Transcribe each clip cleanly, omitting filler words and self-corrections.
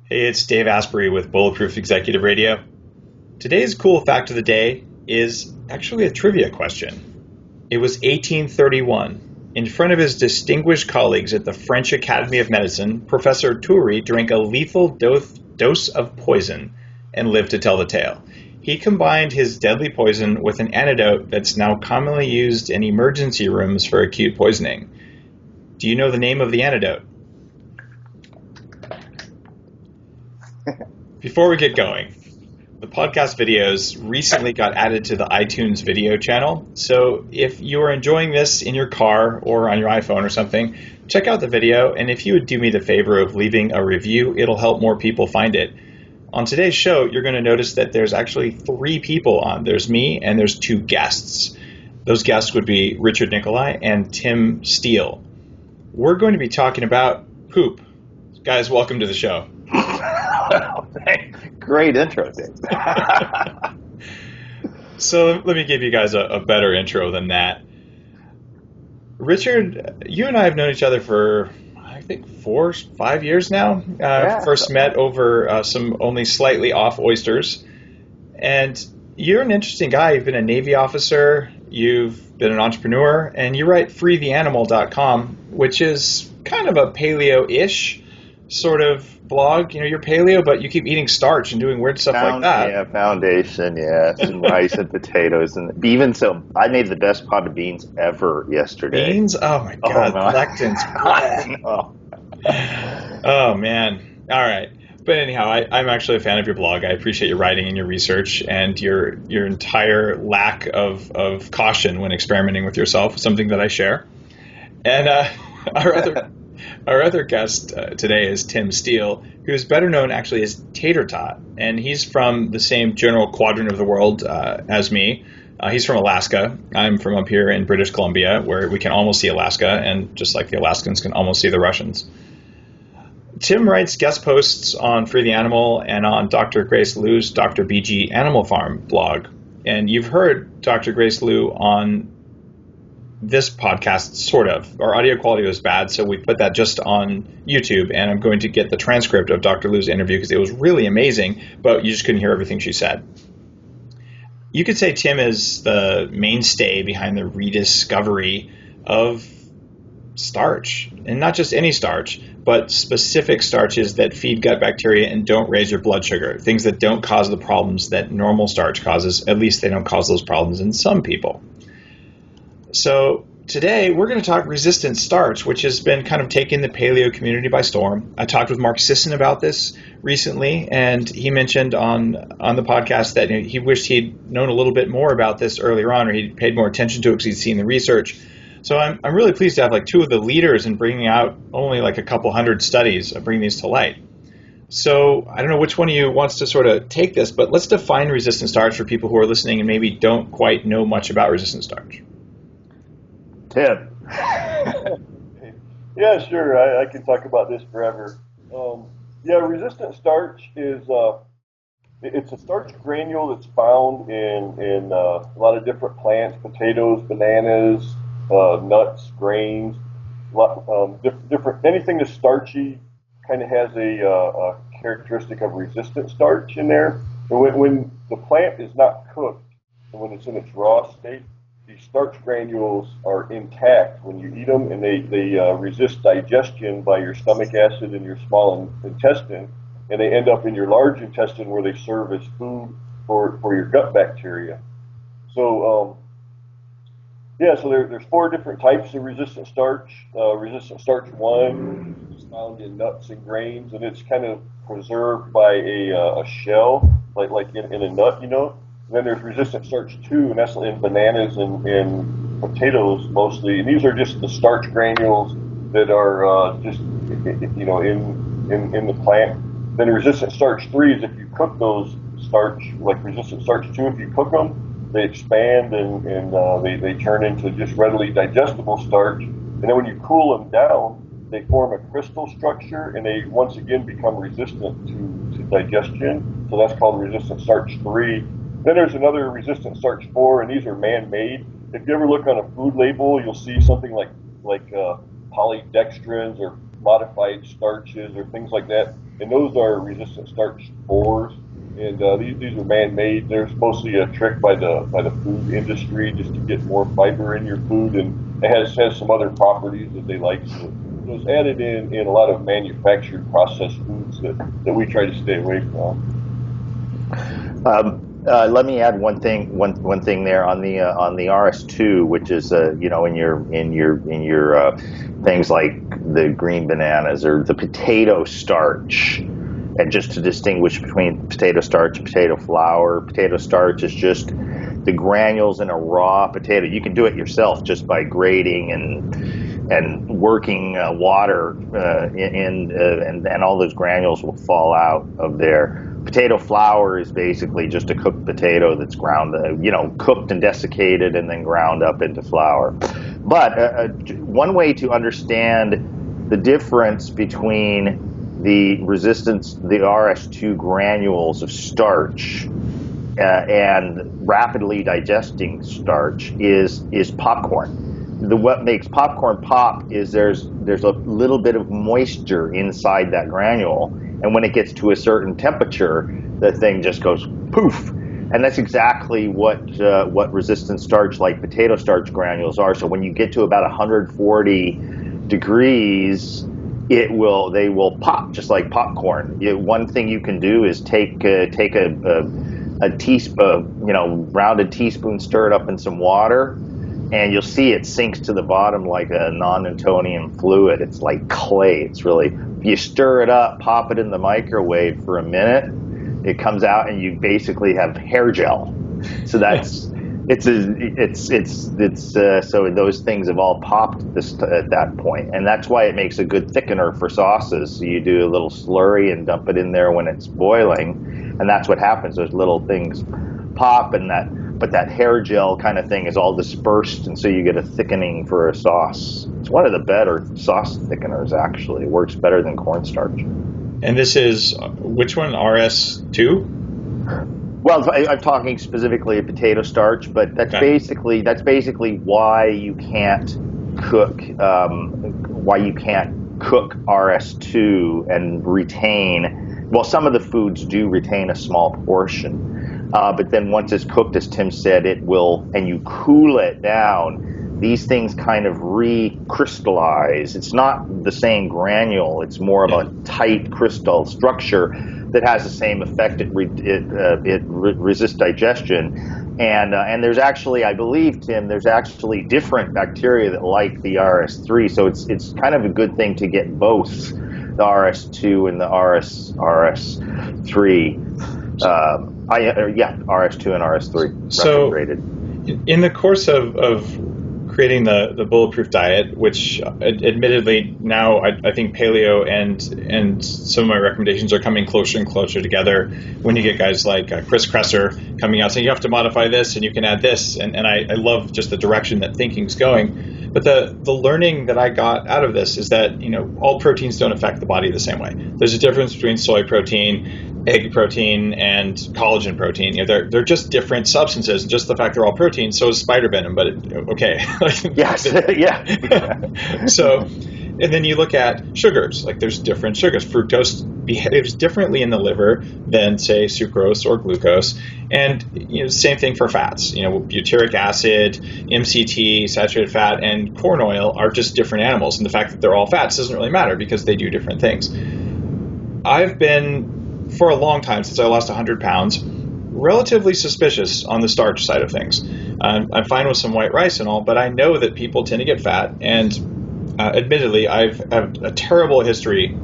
Hey, it's Dave Asprey with Bulletproof Executive Radio. Today's cool fact of the day is actually a trivia question. It was 1831. In front of his distinguished colleagues at the French Academy of Medicine, Professor Toury drank a lethal dose of poison and lived to tell the tale. He combined his deadly poison with an antidote that's now commonly used in emergency rooms for acute poisoning. Do you know the name of the antidote? Before we get going, the podcast videos recently got added to the iTunes video channel. So if you are enjoying this in your car or on your iPhone or something, check out the video. And if you would do me the favor of leaving a review, it'll help more people find it. On today's show, you're going to notice that there's actually 3 people on. There's me and there's 2 guests. Those guests would be Richard Nikoley and Tim Steele. We're going to be talking about poop. Guys, welcome to the show. Great intro, Dave. So let me give you guys a better intro than that. Richard, you and I have known each other for, I think, 4 or 5 years now. First met over some only slightly off oysters. And you're an interesting guy. You've been a Navy officer, you've been an entrepreneur, and you write freetheanimal.com, which is kind of a paleo-ish sort of blog. You know, you're paleo, but you keep eating starch and doing weird stuff like that. Yeah, foundation, some rice and potatoes. And even so, I made the best pot of beans ever yesterday. Beans? Oh, my God. Lectins. Oh, man. All right. But anyhow, I'm actually a fan of your blog. I appreciate your writing and your research and your entire lack of caution when experimenting with yourself, something that I share. And our other guest today is Tim Steele, who is better known actually as Tater Tot, and he's from the same general quadrant of the world as me. He's from Alaska. I'm from up here in British Columbia, where we can almost see Alaska, and just like the Alaskans can almost see the Russians. Tim writes guest posts on Free the Animal and on Dr. Grace Liu's Dr. BG Animal Farm blog, and you've heard Dr. Grace Liu on this podcast, sort of. Our audio quality was bad, so we put that just on YouTube, and I'm going to get the transcript of Dr. Liu's interview because it was really amazing, but you just couldn't hear everything she said. You could say Tim is the mainstay behind the rediscovery of starch, and not just any starch, but specific starches that feed gut bacteria and don't raise your blood sugar, things that don't cause the problems that normal starch causes. At least they don't cause those problems in some people. So today we're going to talk resistant starch, which has been kind of taking the paleo community by storm. I talked with Mark Sisson about this recently, and he mentioned on the podcast that he wished he'd known a little bit more about this earlier on, or he'd paid more attention to it because he'd seen the research. So I'm really pleased to have like 2 of the leaders in bringing out only like a couple hundred studies of bringing these to light. So I don't know which one of you wants to sort of take this, but let's define resistant starch for people who are listening and maybe don't quite know much about resistant starch. Tim. Yeah, sure. I can talk about this forever. Resistant starch is it's a starch granule that's found in a lot of different plants: potatoes, bananas, nuts, grains. Different anything that's starchy kind of has a characteristic of resistant starch in there. And when the plant is not cooked and when it's in its raw state, these starch granules are intact when you eat them, and they resist digestion by your stomach acid in your small intestine, and they end up in your large intestine where they serve as food for your gut bacteria. So, so there's 4 different types of resistant starch. Resistant starch 1 is found in nuts and grains, and it's kind of preserved by a shell, like in a nut, you know. And then there's resistant starch 2, and that's in bananas and in potatoes mostly. And these are just the starch granules that are just in the plant. Then resistant starch 3 is if you cook those starch, like resistant starch 2, if you cook them, they expand and they turn into just readily digestible starch. And then when you cool them down, they form a crystal structure, and they once again become resistant to digestion. So that's called resistant starch 3. Then there's another resistant starch 4, and these are man-made. If you ever look on a food label, you'll see something like polydextrins or modified starches or things like that. and those are resistant starch spores. And these are man-made. They're mostly a trick by the food industry just to get more fiber in your food, and it has some other properties that they like. So it's added in a lot of manufactured processed foods that we try to stay away from. Let me add one thing there on the RS2, which is in your things like the green bananas or the potato starch. And just to distinguish between potato starch and potato flour, potato starch is just the granules in a raw potato. You can do it yourself just by grating and working water and all those granules will fall out of there. Potato flour is basically just a cooked potato that's ground, cooked and desiccated and then ground up into flour. But one way to understand the difference between the RS2 granules of starch and rapidly digesting starch is popcorn. What makes popcorn pop is there's a little bit of moisture inside that granule, and when it gets to a certain temperature, the thing just goes poof. And that's exactly what resistant starch like potato starch granules are. So when you get to about 140 degrees, they will pop just like popcorn. One thing you can do is take a teaspoon, rounded teaspoon, stir it up in some water, and you'll see it sinks to the bottom like a non-Newtonian fluid. It's like clay. It's really, if you stir it up, pop it in the microwave for a minute, it comes out and you basically have hair gel. So that's so those things have all popped at that point, and that's why it makes a good thickener for sauces. So you do a little slurry and dump it in there when it's boiling, and that's what happens. Those little things pop, but that hair gel kind of thing is all dispersed, and so you get a thickening for a sauce. It's one of the better sauce thickeners, actually. It works better than cornstarch. And this is which one? RS2? Well, I'm talking specifically of potato starch, but that's basically why you can't cook RS2 and retain. Well, some of the foods do retain a small portion, but then once it's cooked, as Tim said, it will, and you cool it down. These things kind of recrystallize. It's not the same granule. It's more of a tight crystal structure that has the same effect. It resists digestion, and there's actually, I believe, Tim, there's actually different bacteria that like the RS3. So it's kind of a good thing to get both the RS2 and the RS3. RS2 and RS3 so retrograded. In the course of creating the Bulletproof diet, which admittedly now I think paleo and some of my recommendations are coming closer and closer together when you get guys like Chris Kresser coming out saying you have to modify this and you can add this, and I love just the direction that thinking's going. But the learning that I got out of this is that all proteins don't affect the body the same way. There's a difference between soy protein, egg protein, and collagen protein. They're just different substances. And just the fact they're all protein, so is spider venom. But okay, yes, yeah. So, and then you look at sugars. Like there's different sugars. Fructose behaves differently in the liver than say sucrose or glucose. And same thing for fats. Butyric acid, MCT, saturated fat, and corn oil are just different animals. And the fact that they're all fats doesn't really matter because they do different things. I've been, for a long time, since I lost 100 pounds, relatively suspicious on the starch side of things. I'm fine with some white rice and all, but I know that people tend to get fat. And admittedly, I've had a terrible history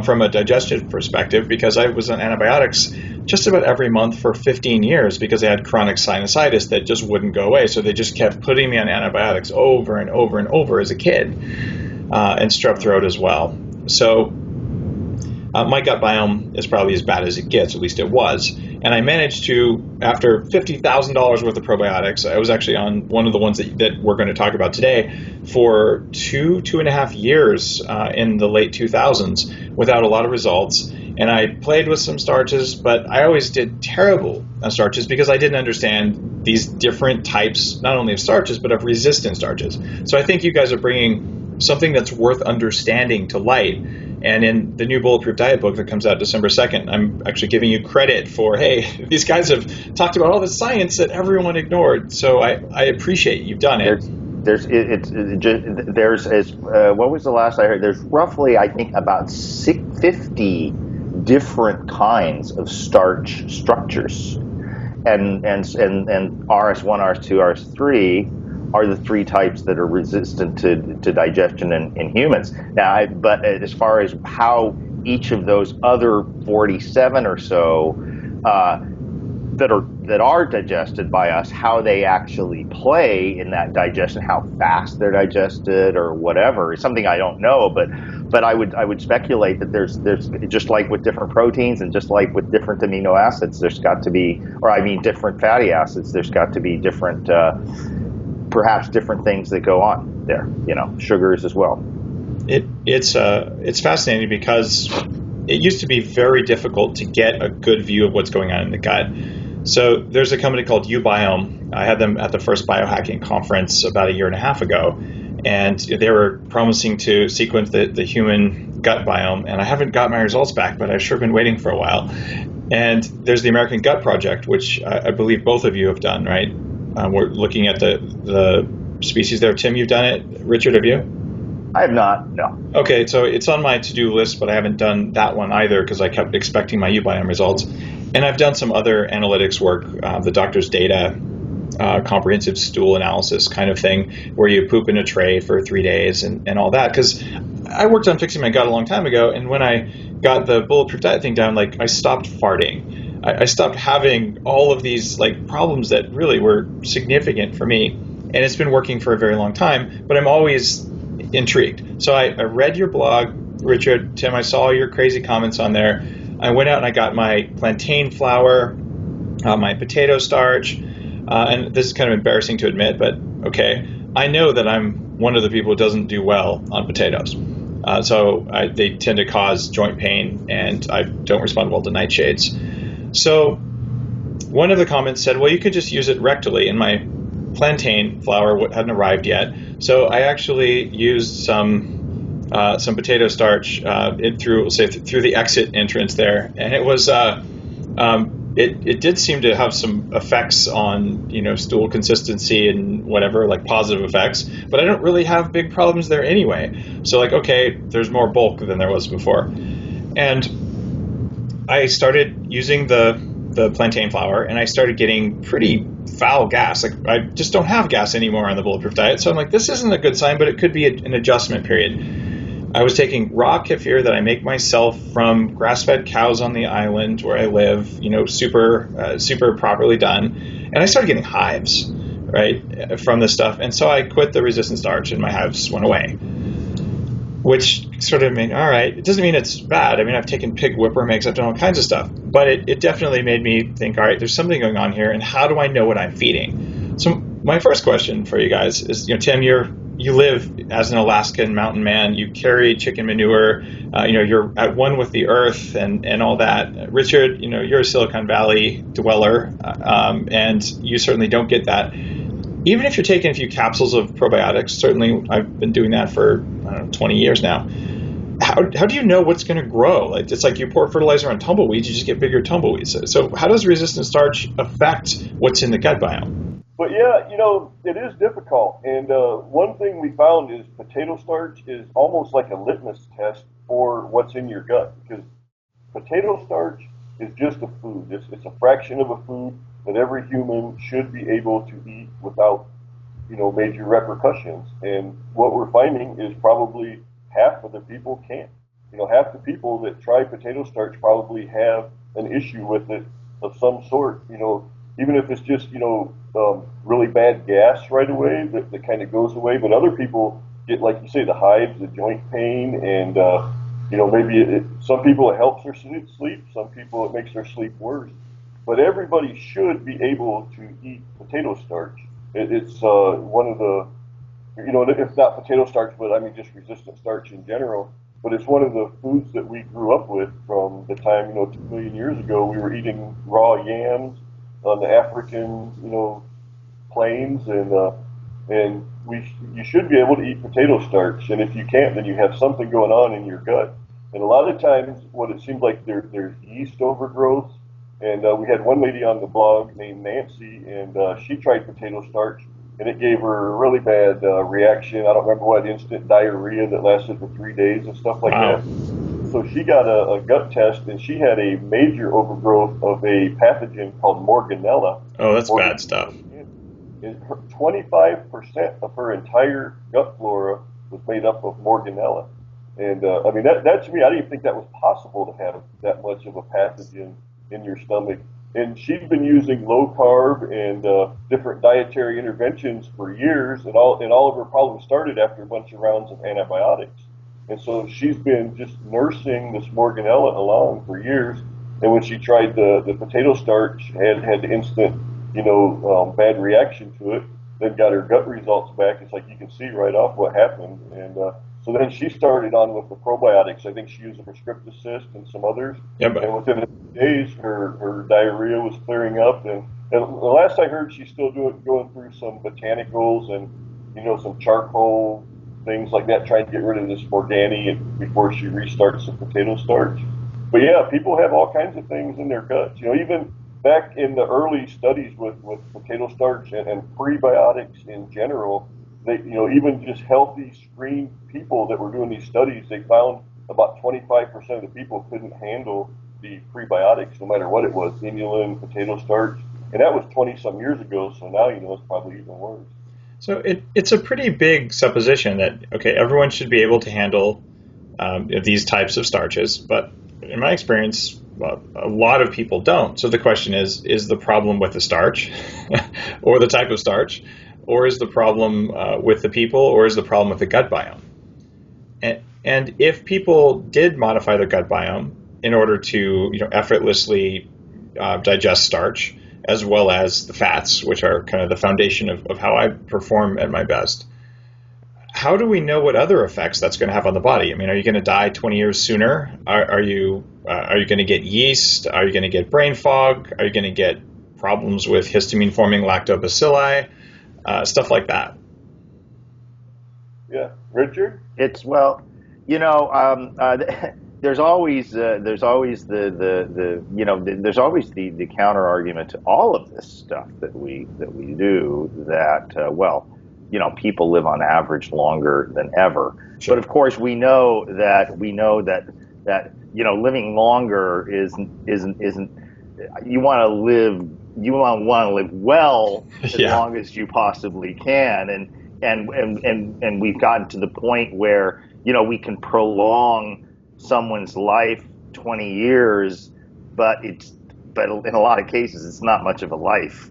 from a digestion perspective because I was on antibiotics just about every month for 15 years because I had chronic sinusitis that just wouldn't go away. So they just kept putting me on antibiotics over and over and over as a kid, and strep throat as well. So my gut biome is probably as bad as it gets, at least it was. And I managed to, after $50,000 worth of probiotics, I was actually on one of the ones that we're going to talk about today for two and a half years in the late 2000s without a lot of results. And I played with some starches, but I always did terrible starches because I didn't understand these different types, not only of starches, but of resistant starches. So I think you guys are bringing something that's worth understanding to light. And in the new Bulletproof Diet book that comes out December 2nd, I'm actually giving you credit for, hey, these guys have talked about all the science that everyone ignored. So I appreciate you've done it. What was the last I heard? There's roughly, I think, about 50 different kinds of starch structures, and RS1, RS2, RS3 are the three types that are resistant to digestion in humans. Now, but as far as how each of those other 47 or so that are digested by us, how they actually play in that digestion, how fast they're digested or whatever, is something I don't know. But I would speculate that there's just like with different proteins and just like with different amino acids, there's got to be, different fatty acids, there's got to be different, perhaps different things that go on there. Sugars as well. It's fascinating because it used to be very difficult to get a good view of what's going on in the gut. So there's a company called Biome. I had them at the first biohacking conference about a year and a half ago, and they were promising to sequence the human gut biome, and I haven't got my results back, but I've sure been waiting for a while. And there's the American Gut Project, which I believe both of you have done, right? We're looking at the species there. Tim, you've done it. Richard, have you? I have not, no. Okay, so it's on my to-do list, but I haven't done that one either because I kept expecting my Biome results. And I've done some other analytics work, the doctor's data, comprehensive stool analysis kind of thing, where you poop in a tray for 3 days and all that. Because I worked on fixing my gut a long time ago, and when I got the Bulletproof Diet thing down, I stopped farting. I stopped having all of these problems that really were significant for me. And it's been working for a very long time, but I'm always intrigued. So I read your blog, Richard, Tim, I saw your crazy comments on there. I went out and I got my plantain flour, my potato starch, and this is kind of embarrassing to admit, but okay. I know that I'm one of the people who doesn't do well on potatoes. So they tend to cause joint pain, and I don't respond well to nightshades. So one of the comments said, well, you could just use it rectally, and my plantain flour hadn't arrived yet. So I actually used some potato starch through the exit entrance there, and it was it did seem to have some effects on stool consistency and whatever, positive effects. But I don't really have big problems there anyway. So okay, there's more bulk than there was before, and I started using the plantain flour, and I started getting pretty foul gas. I just don't have gas anymore on the Bulletproof Diet. So I'm this isn't a good sign, but it could be an adjustment period. I was taking raw kefir that I make myself from grass-fed cows on the island where I live, super properly done. And I started getting hives, right, from this stuff. And so I quit the resistant starch and my hives went away, which sort of mean, all right, it doesn't mean it's bad. I mean, I've taken pig whipworm eggs, I've done all kinds of stuff, but it definitely made me think, all right, there's something going on here, and how do I know what I'm feeding? So my first question for you guys is, Tim, you live as an Alaskan mountain man, you carry chicken manure, you're at one with the earth and all that. Richard, you're a Silicon Valley dweller, and you certainly don't get that. Even if you're taking a few capsules of probiotics, certainly I've been doing that for 20 years now. How do you know what's going to grow? It's like you pour fertilizer on tumbleweeds, you just get bigger tumbleweeds. So how does resistant starch affect what's in the gut biome? But yeah, it is difficult. And one thing we found is potato starch is almost like a litmus test for what's in your gut, because potato starch is just a food. It's a fraction of a food that every human should be able to eat without, major repercussions. And what we're finding is probably half of the people can't. Half the people that try potato starch probably have an issue with it of some sort. Even if it's just, really bad gas right away that kind of goes away. But other people get, like you say, the hives, the joint pain, and, maybe some people it helps their sleep. Some people it makes their sleep worse. But everybody should be able to eat potato starch. It's one of the, if not potato starch, but I mean just resistant starch in general. But it's one of the foods that we grew up with from the time, 2 million years ago. We were eating raw yams on the African, plains, and you should be able to eat potato starch. And if you can't, then you have something going on in your gut. And a lot of times, what it seems like there's yeast overgrowth. And we had one lady on the blog named Nancy, and she tried potato starch, and it gave her a really bad reaction. I don't remember what, instant diarrhea that lasted for 3 days and stuff like Wow. that. So she got a gut test, and she had a major overgrowth of a pathogen called Morganella. Oh, that's bad stuff. And 25% of her entire gut flora was made up of Morganella. And I mean, that to me, I didn't even think that was possible to have that much of a pathogen in your stomach. And she'd been using low carb and different dietary interventions for years, and all of her problems started after a bunch of rounds of antibiotics. And so she's been just nursing this Morganella along for years. And when she tried the potato starch, had instant, bad reaction to it. Then got her gut results back. It's like you can see right off what happened. And so then she started on with the probiotics. I think she used a prescriptive cyst and some others. Yeah, but And within a few days, her diarrhea was clearing up. And the last I heard, she's still going through some botanicals and some charcoal things like that, trying to get rid of this organi before she restarts the potato starch. But yeah, people have all kinds of things in their guts. Even back in the early studies with potato starch and prebiotics in general, they, even just healthy screened people that were doing these studies, they found about 25% of the people couldn't handle the prebiotics, no matter what it was, inulin, potato starch. And that was 20 some years ago. So now, it's probably even worse. So it's a pretty big supposition that, okay, everyone should be able to handle these types of starches, but in my experience, well, a lot of people don't. So the question is the problem with the starch or the type of starch, or is the problem with the people, or is the problem with the gut biome? And if people did modify their gut biome in order to effortlessly digest starch, as well as the fats, which are kind of the foundation of how I perform at my best, how do we know what other effects that's going to have on the body? I mean, are you going to die 20 years sooner? Are you going to get yeast? Are you going to get brain fog? Are you going to get problems with histamine-forming lactobacilli? Stuff like that. Yeah, Richard. It's there's always there's always the counter argument to all of this stuff that we do, that people live on average longer than ever. Sure. But of course we know that living longer isn't you want to live well as long as you possibly can, and we've gotten to the point where we can prolong someone's life 20 years, but in a lot of cases it's not much of a life.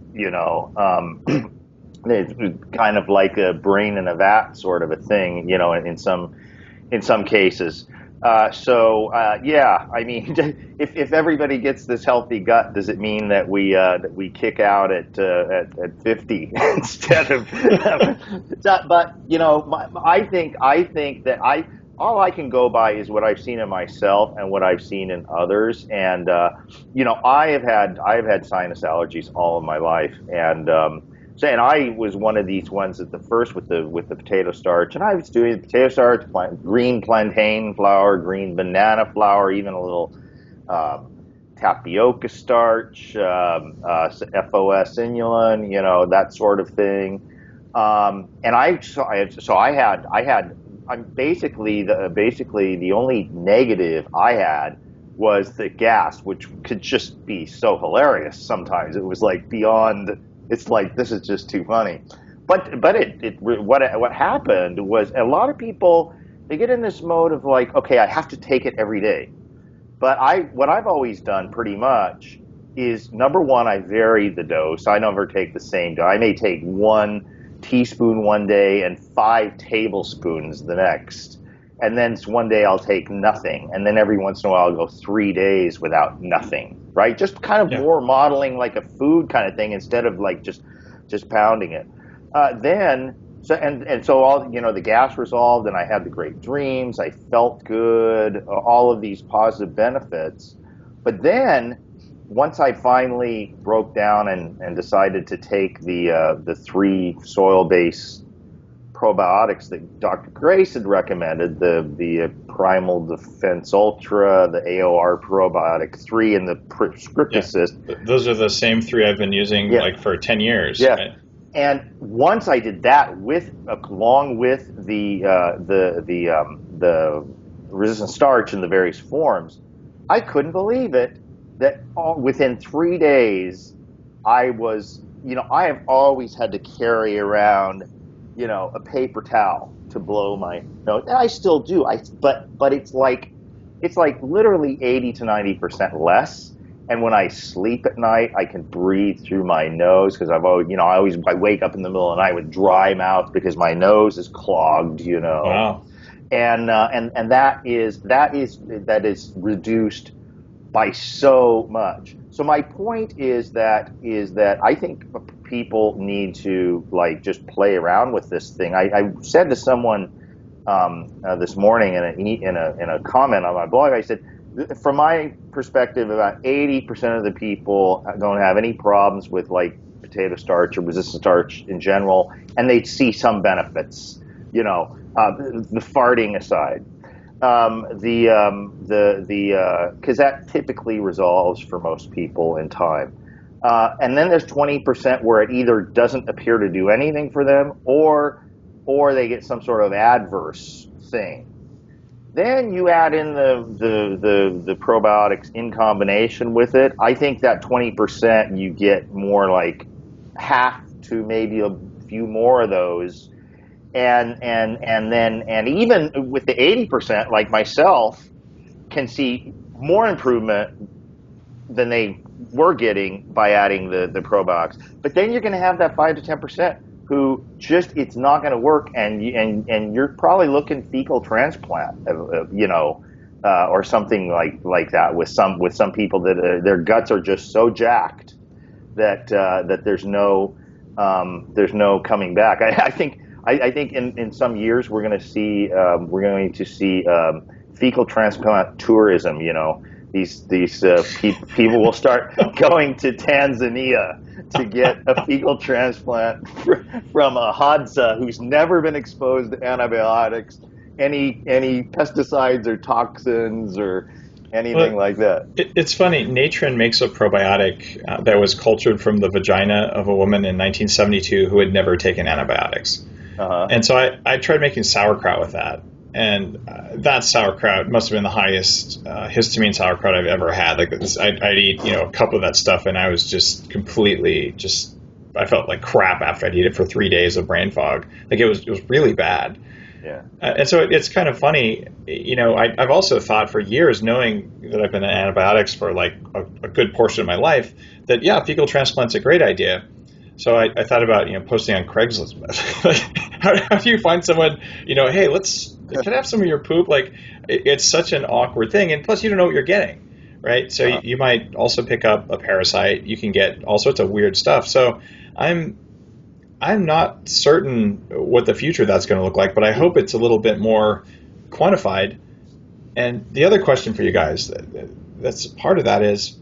It's kind of like a brain in a vat sort of a thing, in some cases. I mean, if everybody gets this healthy gut, does it mean that we kick out at 50 instead of? But I think that all I can go by is what I've seen in myself and what I've seen in others, and I have had sinus allergies all of my life, and I was one of these ones at the first with the potato starch, and I was doing potato starch, green plantain flour, green banana flour, even a little tapioca starch, FOS inulin, that sort of thing. I'm basically the only negative I had was the gas, which could just be so hilarious sometimes. It was like beyond. It's like, this is just too funny. But what happened was, a lot of people, they get in this mode of like, okay, I have to take it every day. But what I've always done pretty much is, number one, I vary the dose. I never take the same dose. I may take 1 teaspoon one day and 5 tablespoons the next. And then one day I'll take nothing. And then every once in a while I'll go 3 days without nothing, right? Just kind of more modeling like a food kind of thing, instead of like just pounding it. So all, the gas resolved, and I had the great dreams. I felt good, all of these positive benefits. But then once I finally broke down and decided to take the 3 soil-based probiotics that Dr. Grace had recommended, the Primal Defense Ultra, the AOR Probiotic 3, and the Prescriptive Assist. Those are the same 3 I've been using like for 10 years. Yeah. Right? And once I did that along with the resistant starch in the various forms, I couldn't believe it that within 3 days I was, I have always had to carry around, a paper towel to blow my nose. And I still do. But it's like literally 80 to 90% less. And when I sleep at night, I can breathe through my nose because I've always, I wake up in the middle of the night with dry mouth because my nose is clogged, Wow. And that is reduced by so much. So my point is that I think people need to just play around with this thing. I said to someone this morning in a comment on my blog, I said, from my perspective, about 80% of the people don't have any problems with potato starch or resistant starch in general, and they see some benefits. The farting aside, because that typically resolves for most people in time. And then there's 20% where it either doesn't appear to do anything for them, or they get some sort of adverse thing. Then you add in the probiotics in combination with it. I think that 20% you get more like half to maybe a few more of those, and even with the 80%, like myself, can see more improvement than they were getting by adding the probiotics. But then you're going to have that 5 to 10% who just it's not going to work, and you're probably looking fecal transplant, or something like that with some people that their guts are just so jacked that there's no coming back. I think in some years we're going to see fecal transplant tourism. These people will start going to Tanzania to get a fecal transplant from a Hadza who's never been exposed to antibiotics, any pesticides or toxins or anything like that. It's funny. Natron makes a probiotic that was cultured from the vagina of a woman in 1972 who had never taken antibiotics. Uh-huh. And so I tried making sauerkraut with that. And that sauerkraut must have been the highest histamine sauerkraut I've ever had. I'd eat a cup of that stuff, and I was just completely I felt like crap after I'd eat it for 3 days of brain fog. It was really bad. Yeah. And so it's kind of funny. I've also thought for years, knowing that I've been on antibiotics for a good portion of my life, that fecal transplant's a great idea. So I thought about posting on Craigslist. How do you find someone? Hey, can I have some of your poop? It's such an awkward thing, and plus you don't know what you're getting, right? So you might also pick up a parasite. You can get all sorts of weird stuff. So I'm not certain what the future that's going to look like, but I hope it's a little bit more quantified. And the other question for you guys, that's part of that is,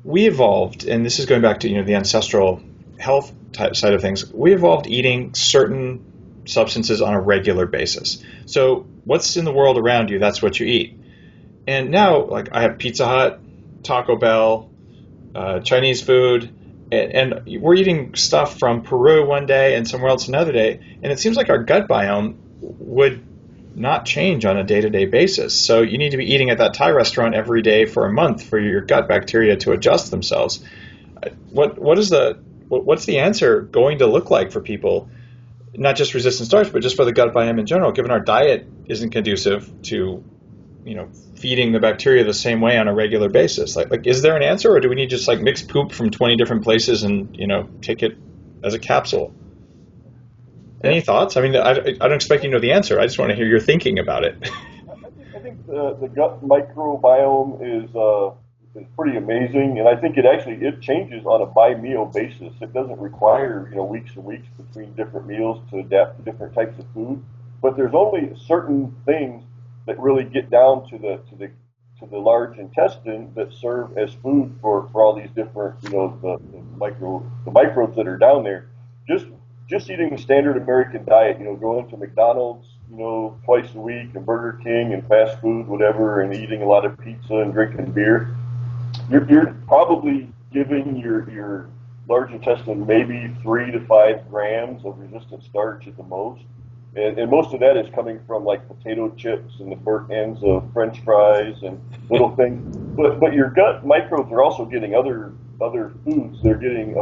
we evolved, and this is going back to the ancestral health side of things. We evolved eating certain substances on a regular basis. So what's in the world around you, that's what you eat. And now, I have Pizza Hut, Taco Bell, Chinese food, and we're eating stuff from Peru one day and somewhere else another day. And it seems like our gut biome would not change on a day-to-day basis. So you need to be eating at that Thai restaurant every day for a month for your gut bacteria to adjust themselves. What's the answer going to look like for people, not just resistant starch, but just for the gut biome in general, given our diet isn't conducive to feeding the bacteria the same way on a regular basis? Is there an answer, or do we need to just mix poop from 20 different places and take it as a capsule? Any thoughts? I don't expect you to know the answer. I just want to hear your thinking about it. I think the gut microbiome is pretty amazing, and I think it changes on a by-meal basis. It doesn't require weeks and weeks between different meals to adapt to different types of food. But there's only certain things that really get down to the large intestine that serve as food for all these different the microbes that are down there. Just just eating the standard American diet, going to McDonald's, twice a week, and Burger King and fast food, whatever, and eating a lot of pizza and drinking beer, you're probably giving your large intestine maybe 3 to 5 grams of resistant starch at the most. And most of that is coming from like potato chips and the burnt ends of French fries and little things. But your gut microbes are also getting other foods. They're getting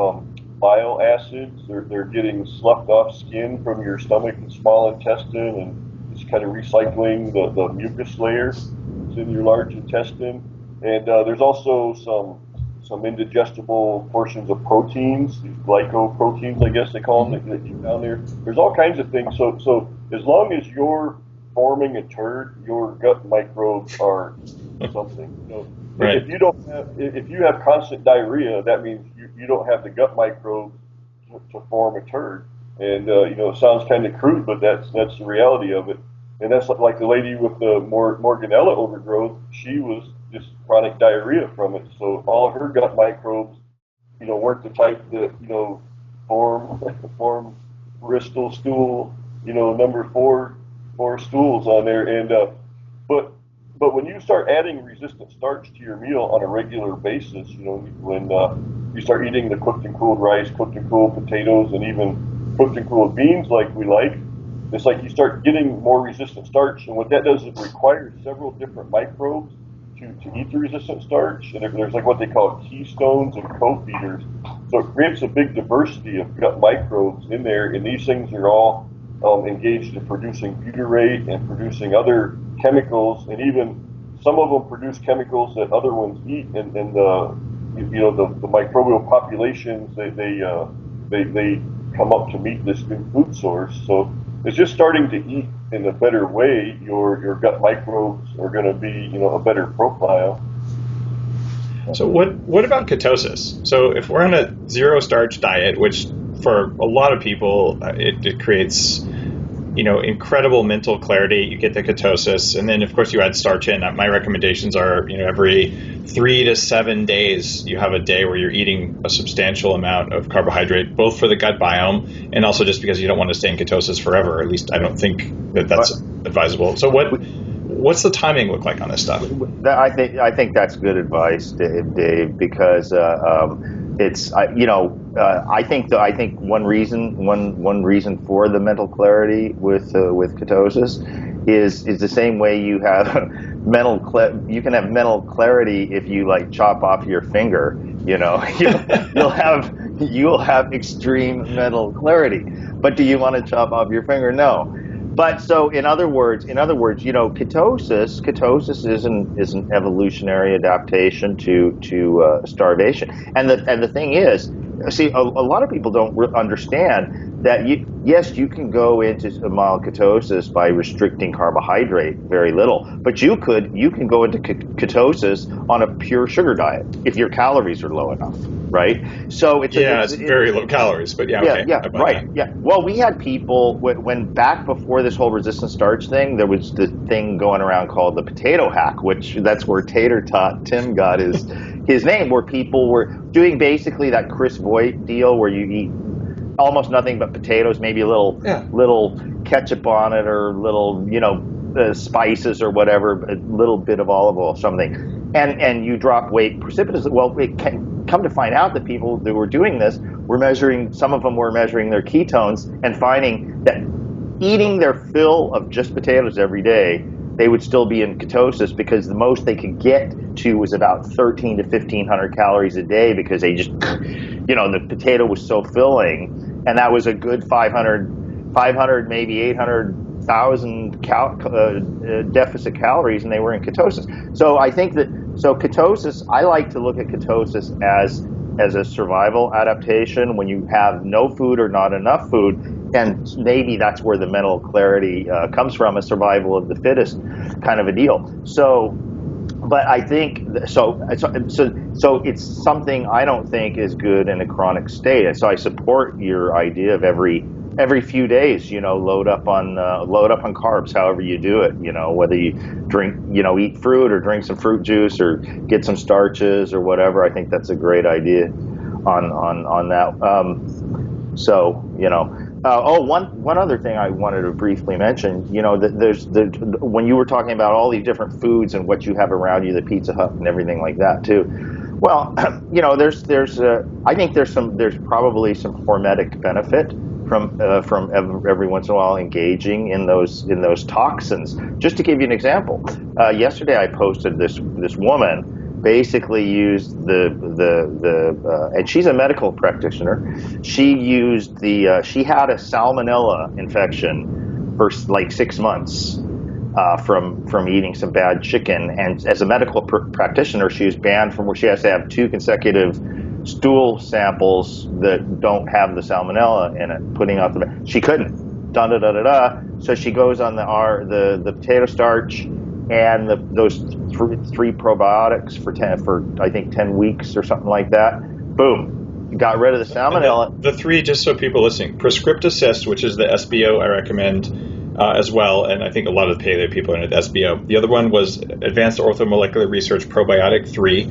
bile acids. They're getting sloughed off skin from your stomach and small intestine, and it's kind of recycling the mucus layer that's in your large intestine. And there's also some indigestible portions of proteins, these glycoproteins, I guess they call them, that keep down there. There's all kinds of things. So as long as you're forming a turd, your gut microbes are something. Right. If you have constant diarrhea, that means you don't have the gut microbes to form a turd. And it sounds kind of crude, but that's the reality of it. And that's like the lady with the Morganella overgrowth. She was just chronic diarrhea from it. So all of her gut microbes, weren't the type that form Bristol stool, number four stools on there. And but when you start adding resistant starch to your meal on a regular basis, when you start eating the cooked and cooled rice, cooked and cooled potatoes, and even cooked and cooled beans like we like, it's like you start getting more resistant starch. And what that does is it requires several different microbes to eat the resistant starch. And there's like what they call keystones and co-feeders. So it creates a big diversity of gut microbes in there. And these things are all engaged in producing butyrate and producing other chemicals. And even some of them produce chemicals that other ones eat. And the microbial populations, they come up to meet this new food source. So it's just starting to eat in a better way. Your gut microbes are going to be, a better profile. So what about ketosis? So if we're on a zero starch diet, which for a lot of people it creates, incredible mental clarity. You get the ketosis, and then of course you add starch in. My recommendations are, every 3 to 7 days you have a day where you're eating a substantial amount of carbohydrate, both for the gut biome and also just because you don't want to stay in ketosis forever. At least I don't think that's advisable. So what's the timing look like on this stuff? I think that's good advice, Dave, because it's I think one reason for the mental clarity with ketosis is the same way you have you can have mental clarity if you like chop off your finger. You'll have extreme mental clarity. But do you want to chop off your finger? No. But so in other words, ketosis is an evolutionary adaptation to starvation. And the thing is, see, a lot of people don't understand that you can go into mild ketosis by restricting carbohydrate very little, but you can go into ketosis on a pure sugar diet if your calories are low enough, right? So it's very low calories, but right. Yeah. Well, we had people when back before this whole resistant starch thing, there was the thing going around called the potato hack, which that's where Tater Tot Tim got his name, where people were doing basically that Chris Voigt deal where you eat almost nothing but potatoes, maybe a little ketchup on it or little spices or whatever, a little bit of olive oil, something, and you drop weight precipitously. Well, it can come to find out that people that were doing this some of them were measuring their ketones and finding that eating their fill of just potatoes every day, they would still be in ketosis because the most they could get to was about 13 to 1,500 calories a day because they just, the potato was so filling, and that was a good 500 maybe 800,000 deficit calories, and they were in ketosis. So I think ketosis, I like to look at ketosis as a survival adaptation when you have no food or not enough food. And maybe that's where the mental clarity comes from, a survival of the fittest kind of a deal. So, but I think so it's something I don't think is good in a chronic state. So I support your idea of every few days, load up on carbs, however you do it. Whether you drink, eat fruit or drink some fruit juice or get some starches or whatever. I think that's a great idea on that. One other thing I wanted to briefly mention, that when you were talking about all these different foods and what you have around you, the Pizza Hut and everything like that too. Well, I think there's probably some hormetic benefit from every once in a while engaging in those toxins. Just to give you an example, yesterday I posted this woman basically used and she's a medical practitioner. She used she had a salmonella infection for like 6 months from eating some bad chicken, and as a medical practitioner, she was banned from where she has to have 2 consecutive stool samples that don't have the salmonella in it. Putting out she couldn't. So she goes on the potato starch and those three probiotics for I think 10 weeks or something like that. Boom, got rid of the salmonella. The 3, just so people listening: Prescript Assist, which is the SBO I recommend as well, and I think a lot of the paleo people are in the SBO. The other one was Advanced Orthomolecular Research Probiotic 3,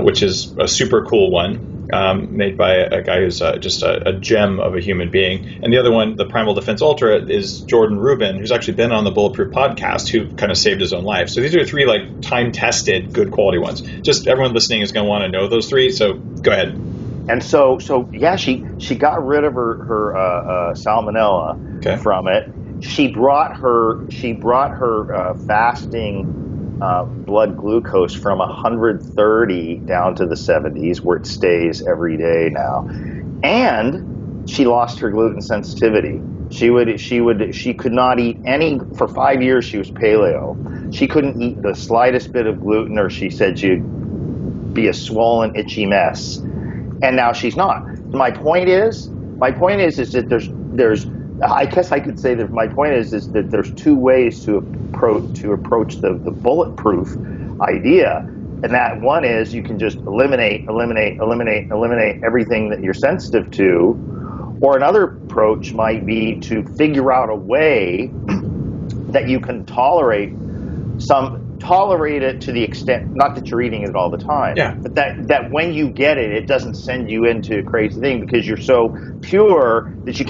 which is a super cool one. Made by a guy who's just a gem of a human being. And the other one, the Primal Defense Ultra, is Jordan Rubin, who's actually been on the Bulletproof podcast, who kind of saved his own life. So these are 3 like time-tested, good quality ones. Just everyone listening is going to want to know those 3. So go ahead. And so yeah, she got rid of her salmonella from it. She brought her fasting blood glucose from 130 down to the 70s, where it stays every day now, and she lost her gluten sensitivity. She could not eat any for 5 years. She was paleo. She couldn't eat the slightest bit of gluten, or she said she'd be a swollen, itchy mess. And now she's not. My point is that there's. I guess I could say that my point is that there's 2 ways to approach the bulletproof idea, and that one is you can just eliminate everything that you're sensitive to, or another approach might be to figure out a way that you can tolerate it to the extent, not that you're eating it all the time, but that when you get it, it doesn't send you into a crazy thing because you're so pure that you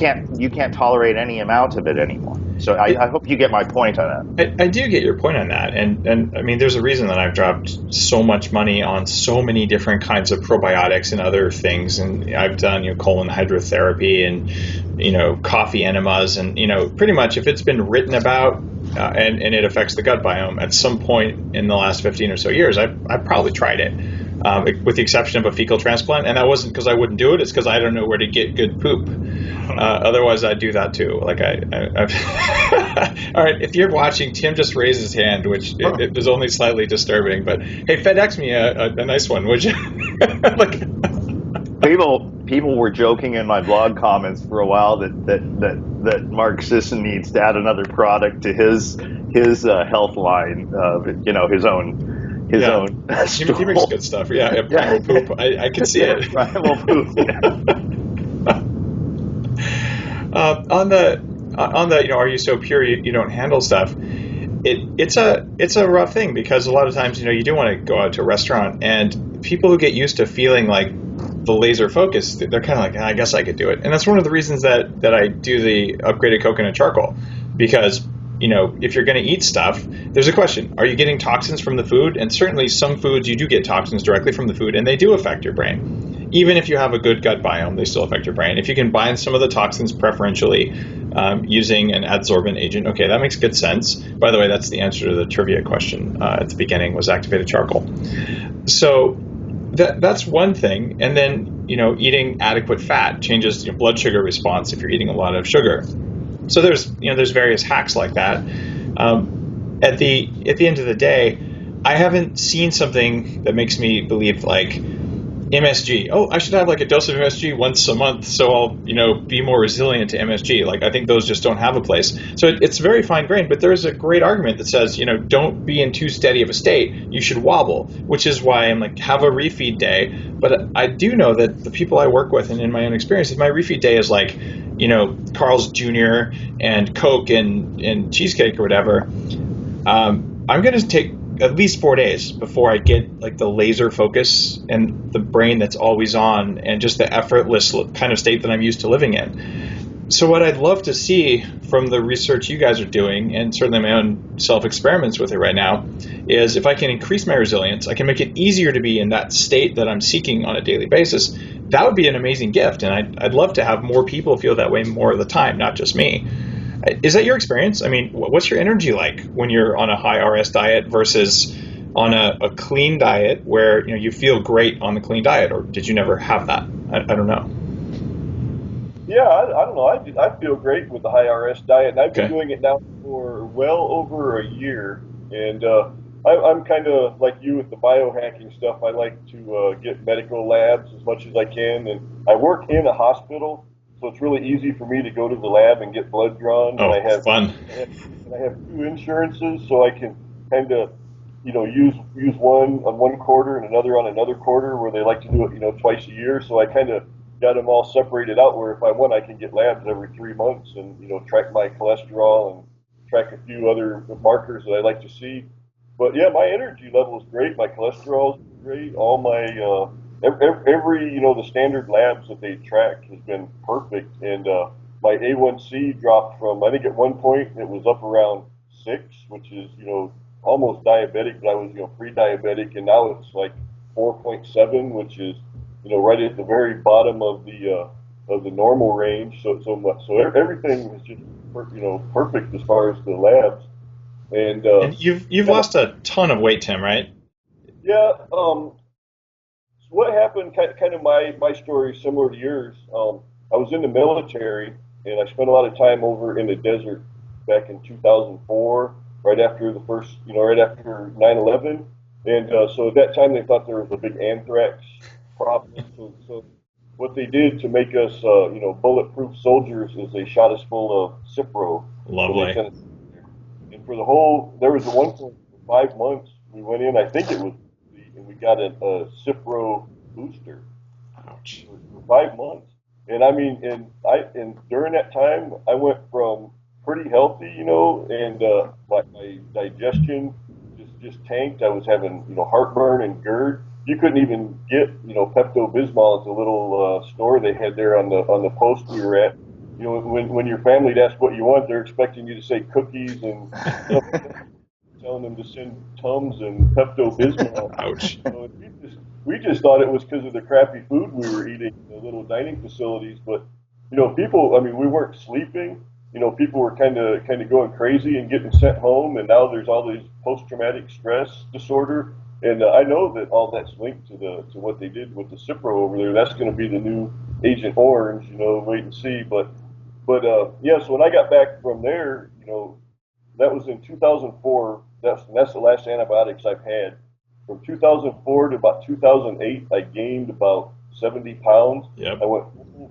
can't tolerate any amount of it anymore. So I hope you get my point on that. I do get your point on that, and I mean, there's a reason that I've dropped so much money on so many different kinds of probiotics and other things, and I've done colon hydrotherapy and coffee enemas, and pretty much if it's been written about and it affects the gut biome at some point in the last 15 or so years, I've probably tried it, with the exception of a fecal transplant, and that wasn't because I wouldn't do it. It's because I don't know where to get good poop. Otherwise, I'd do that too. Like I've all right, if you're watching, Tim just raised his hand, which it was only slightly disturbing. But hey, FedEx me a nice one, would you? People were joking in my blog comments for a while that Mark Sisson needs to add another product to his health line, his own. He makes good stuff. Primal poop. I can see it. Primal poop. On the are you so pure you don't handle stuff? It's a rough thing because a lot of times you do want to go out to a restaurant, and people who get used to feeling like the laser focus, they're kind of like, I guess I could do it. And that's one of the reasons that I do the upgraded coconut charcoal, because if you're going to eat stuff, there's a question: are you getting toxins from the food? And certainly some foods you do get toxins directly from the food, and they do affect your brain. Even if you have a good gut biome, they still affect your brain. If you can bind some of the toxins preferentially using an adsorbent agent, okay, that makes good sense. By the way, that's the answer to the trivia question at the beginning, was activated charcoal. So that's one thing. And then, eating adequate fat changes your blood sugar response if you're eating a lot of sugar. So there's various hacks like that. At the end of the day, I haven't seen something that makes me believe like MSG. Oh, I should have like a dose of MSG once a month, so I'll be more resilient to MSG. Like I think those just don't have a place. So it's very fine grained, but there's a great argument that says don't be in too steady of a state. You should wobble, which is why I'm like, have a refeed day. But I do know that the people I work with and in my own experience, my refeed day is like Carl's Jr. and Coke and cheesecake or whatever. I'm going to take at least 4 days before I get like the laser focus and the brain that's always on and just the effortless kind of state that I'm used to living in. So what I'd love to see from the research you guys are doing, and certainly my own self-experiments with it right now, is if I can increase my resilience, I can make it easier to be in that state that I'm seeking on a daily basis. That would be an amazing gift, and I'd love to have more people feel that way more of the time, not just me. Is that your experience? I mean, what's your energy like when you're on a high RS diet versus on a clean diet where you feel great on the clean diet, or did you never have that? I don't know. Yeah, I don't know. I feel great with the high RS diet, and I've been doing it now for well over a year. And I'm kind of like you with the biohacking stuff. I like to get medical labs as much as I can, and I work in a hospital, so it's really easy for me to go to the lab and get blood drawn. Oh, and fun! I have two insurances, so I can kind of use one on one quarter and another on another quarter, where they like to do it twice a year. So I kind of got them all separated out, where if I want, I can get labs every 3 months and track my cholesterol and track a few other markers that I like to see. But yeah, my energy level is great. My cholesterol is great. All my every the standard labs that they track has been perfect. And my A1C dropped from, I think at one point it was up around 6, which is almost diabetic, but I was pre-diabetic, and now it's like 4.7, which is right at the very bottom of the normal range. So everything is just perfect as far as the labs. And you've lost a ton of weight, Tim, right? Yeah. So what happened? Kind of my story is similar to yours. I was in the military, and I spent a lot of time over in the desert back in 2004, right after right after 9/11, and so at that time they thought there was a big anthrax problem. So what they did to make us, bulletproof soldiers is they shot us full of Cipro. Lovely. And there was at one point for 5 months we went in, I think it was, and we got a Cipro booster. Ouch. For 5 months. And I mean, and during that time, I went from pretty healthy, and my digestion just tanked. I was having, heartburn and GERD. You couldn't even get, Pepto-Bismol at the little store they had there on the post we were at. When your family'd ask what you want, they're expecting you to say cookies and telling them to send Tums and Pepto-Bismol. Ouch. So we just thought it was because of the crappy food we were eating in the little dining facilities. But, people, I mean, we weren't sleeping. People were kind of going crazy and getting sent home. And now there's all these post-traumatic stress disorder. And I know that all that's linked to what they did with the Cipro over there. That's going to be the new Agent Orange, wait and see. But yeah, so when I got back from there, that was in 2004. That's the last antibiotics I've had. From 2004 to about 2008, I gained about 70 pounds. Yep. I went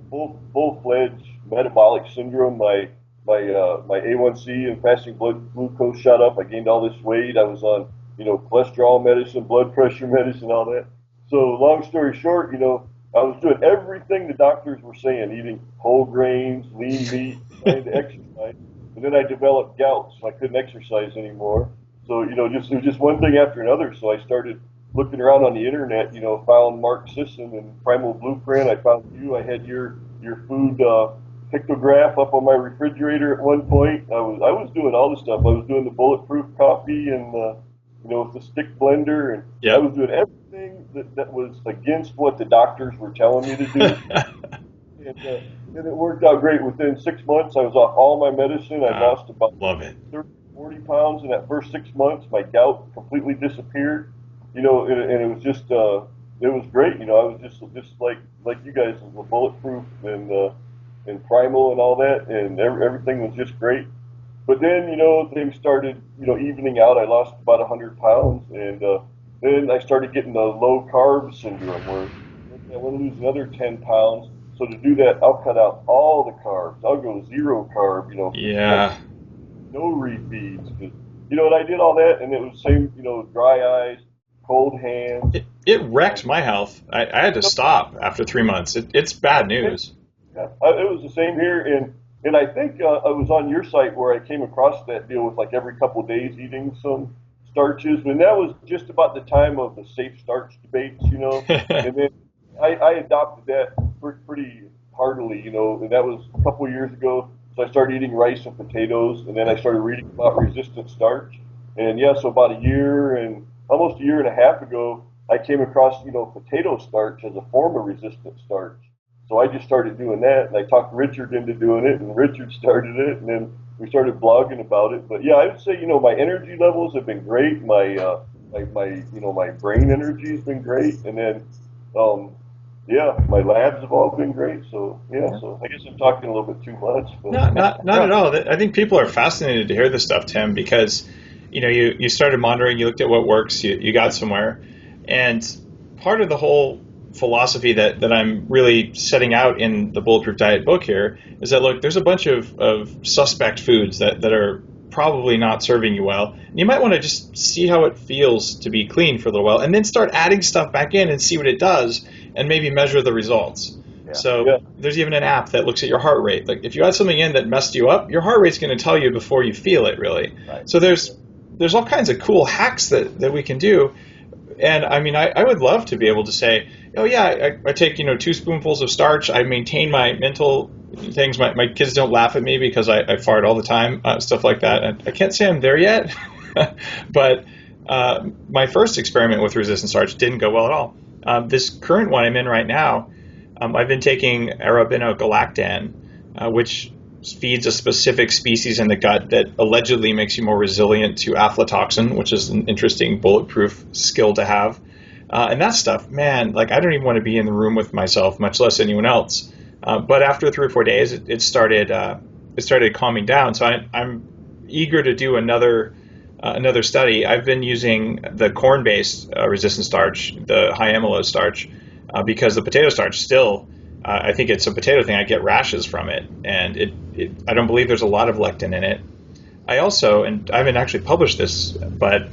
full-fledged metabolic syndrome. My A1C and fasting blood glucose shot up. I gained all this weight. I was on cholesterol medicine, blood pressure medicine, all that. So long story short, I was doing everything the doctors were saying, eating whole grains, lean meat, trying to exercise. And then I developed gout, so I couldn't exercise anymore. So, it was just one thing after another. So I started looking around on the internet, found Mark Sisson and Primal Blueprint. I found you. I had your food pictograph up on my refrigerator at one point. I was doing all the stuff. I was doing the bulletproof coffee and with the stick blender, and yep. I was doing everything that was against what the doctors were telling me to do. And it worked out great. Within 6 months, I was off all my medicine. I lost about 40 pounds in that first 6 months. My gout completely disappeared. And it was just it was great. I was just like you guys, the bulletproof and primal and all that, and everything was just great. But then, things started, evening out. I lost about 100 pounds, and then I started getting the low carb syndrome, where I want to lose another 10 pounds. So to do that, I'll cut out all the carbs. I'll go 0 carb, Yeah. No refeeds. And I did all that, and it was the same, dry eyes, cold hands. It wrecked my health. I had to stop after 3 months. It's bad news. Yeah, it was the same here, and I think I was on your site where I came across that deal with like every couple of days eating some starches, and that was just about the time of the safe starch debates, and then I adopted that pretty heartily, and that was a couple of years ago. So I started eating rice and potatoes, and then I started reading about resistant starch. And yeah, so about almost a year and a half ago, I came across, potato starch as a form of resistant starch. So I just started doing that, and I talked Richard into doing it, and Richard started it, and then we started blogging about it. But yeah, I would say, my energy levels have been great. My brain energy has been great, and then, my labs have all been great. So yeah, so I guess I'm talking a little bit too much. But. No, not at all. I think people are fascinated to hear this stuff, Tim, because you started monitoring, you looked at what works, you got somewhere, and part of the whole philosophy that I'm really setting out in the Bulletproof Diet book here is that, look, there's a bunch of suspect foods that are probably not serving you well. And you might want to just see how it feels to be clean for a little while, and then start adding stuff back in and see what it does, and maybe measure the results. Yeah. So there's even an app that looks at your heart rate. Like if you add something in that messed you up, your heart rate's going to tell you before you feel it, really. Right. So there's all kinds of cool hacks that we can do. And I mean, I would love to be able to say, oh yeah, I take 2 spoonfuls of starch. I maintain my mental things. My kids don't laugh at me because I fart all the time, stuff like that. And I can't say I'm there yet, but my first experiment with resistant starch didn't go well at all. This current one I'm in right now, I've been taking arabinogalactan, which feeds a specific species in the gut that allegedly makes you more resilient to aflatoxin, which is an interesting bulletproof skill to have. And that stuff, man, like I don't even want to be in the room with myself, much less anyone else. But after 3 or 4 days, it started calming down. So I'm eager to do another study. I've been using the corn-based resistant starch, the high amylose starch, because the potato starch still, I think it's a potato thing. I get rashes from it, and I don't believe there's a lot of lectin in it. I also, and I haven't actually published this, but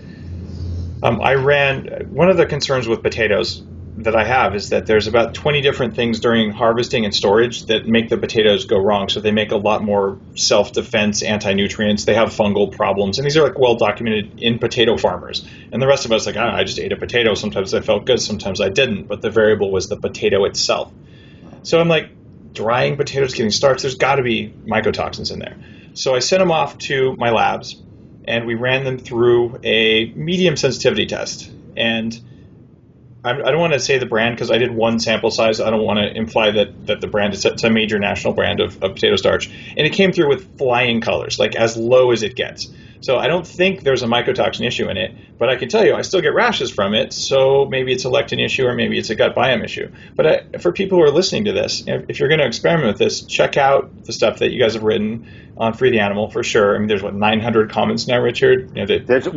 I ran, one of the concerns with potatoes that I have is that there's about 20 different things during harvesting and storage that make the potatoes go wrong. So they make a lot more self-defense, anti-nutrients. They have fungal problems. And these are like well documented in potato farmers. And the rest of us like, I just ate a potato. Sometimes I felt good, sometimes I didn't. But the variable was the potato itself. So I'm like, drying potatoes, getting starch, there's got to be mycotoxins in there. So I sent them off to my labs, and we ran them through a medium sensitivity test. And I don't want to say the brand because I did one sample size. I don't want to imply that the brand is a major national brand of potato starch. And it came through with flying colors, like as low as it gets. So I don't think there's a mycotoxin issue in it, but I can tell you I still get rashes from it, so maybe it's a lectin issue or maybe it's a gut biome issue. But for people who are listening to this, if you're going to experiment with this, check out the stuff that you guys have written on Free the Animal for sure. I mean, there's 900 comments now, Richard? There's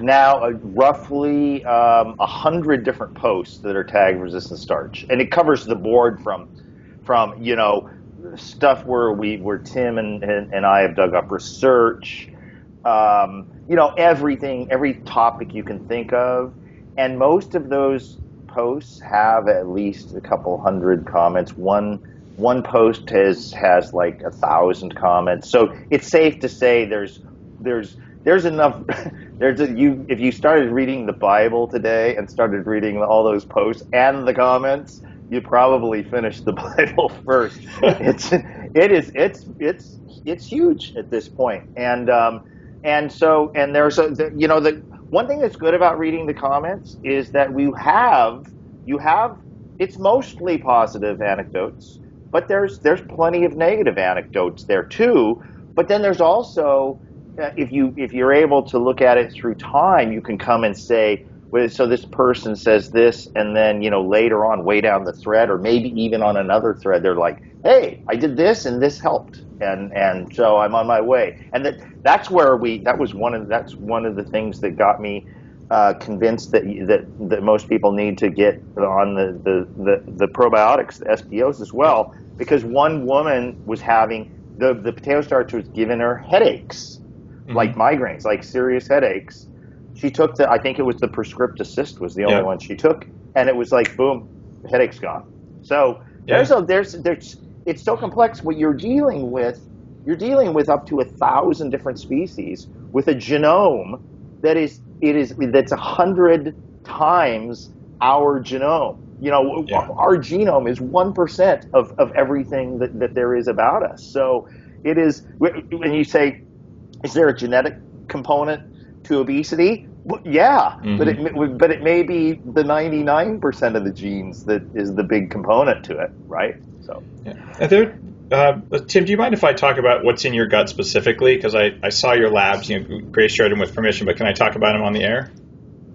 now roughly 100 different posts that are tagged resistant starch, and it covers the board from stuff where Tim and I have dug up research, everything, every topic you can think of, and most of those posts have at least a couple hundred comments. One post has like 1,000 comments, so it's safe to say there's enough. If you started reading the Bible today and started reading all those posts and the comments, you probably finished the Bible first. It's huge at this point, and there's the one thing that's good about reading the comments is that you have it's mostly positive anecdotes, but there's plenty of negative anecdotes there too. But then there's also if you're able to look at it through time, you can come and say, so this person says this, and then later on, way down the thread, or maybe even on another thread, they're like, "Hey, I did this, and this helped, and so I'm on my way." And that's one of the things that got me convinced that most people need to get on the probiotics, the SPOs as well, because one woman was having the potato starch was giving her headaches, like migraines, like serious headaches. She took I think it was the Prescript Assist was the only one she took, and it was like, boom, the headache's gone. So there's it's so complex. What you're dealing with up to 1,000 different species with a genome that's 100 times our genome. our genome is 1% of everything that there is about us. So it is, when you say, is there a genetic component to obesity? Well, yeah, but it may be the 99% of the genes that is the big component to it, right? So, Tim, do you mind if I talk about what's in your gut specifically? Because I saw your labs. Grace shared them with permission, but can I talk about them on the air?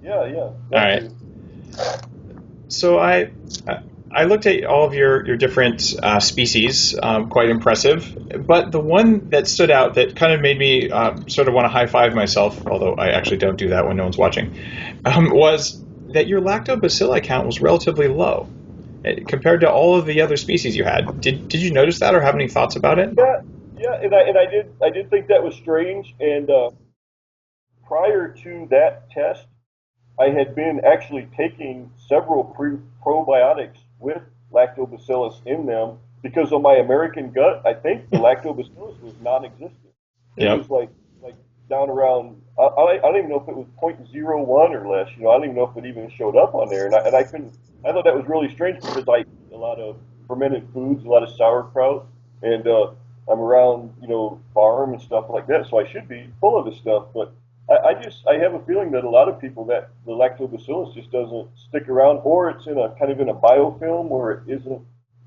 Yeah. All right. So I looked at all of your different species, quite impressive. But the one that stood out that kind of made me sort of want to high five myself, although I actually don't do that when no one's watching, was that your lactobacilli count was relatively low compared to all of the other species you had. Did you notice that or have any thoughts about it? Yeah, and I did think that was strange. And prior to that test, I had been actually taking several probiotics with lactobacillus in them because of my American gut. I think the lactobacillus was non-existent. It was like down around, I don't even know if it was 0.01 or less. I don't even know if it even showed up on there. And I thought that was really strange because I eat a lot of fermented foods, a lot of sauerkraut, and I'm around, Pharm and stuff like that, so I should be full of this stuff. But I have a feeling that a lot of people that the lactobacillus just doesn't stick around, or it's in a kind of in a biofilm where it isn't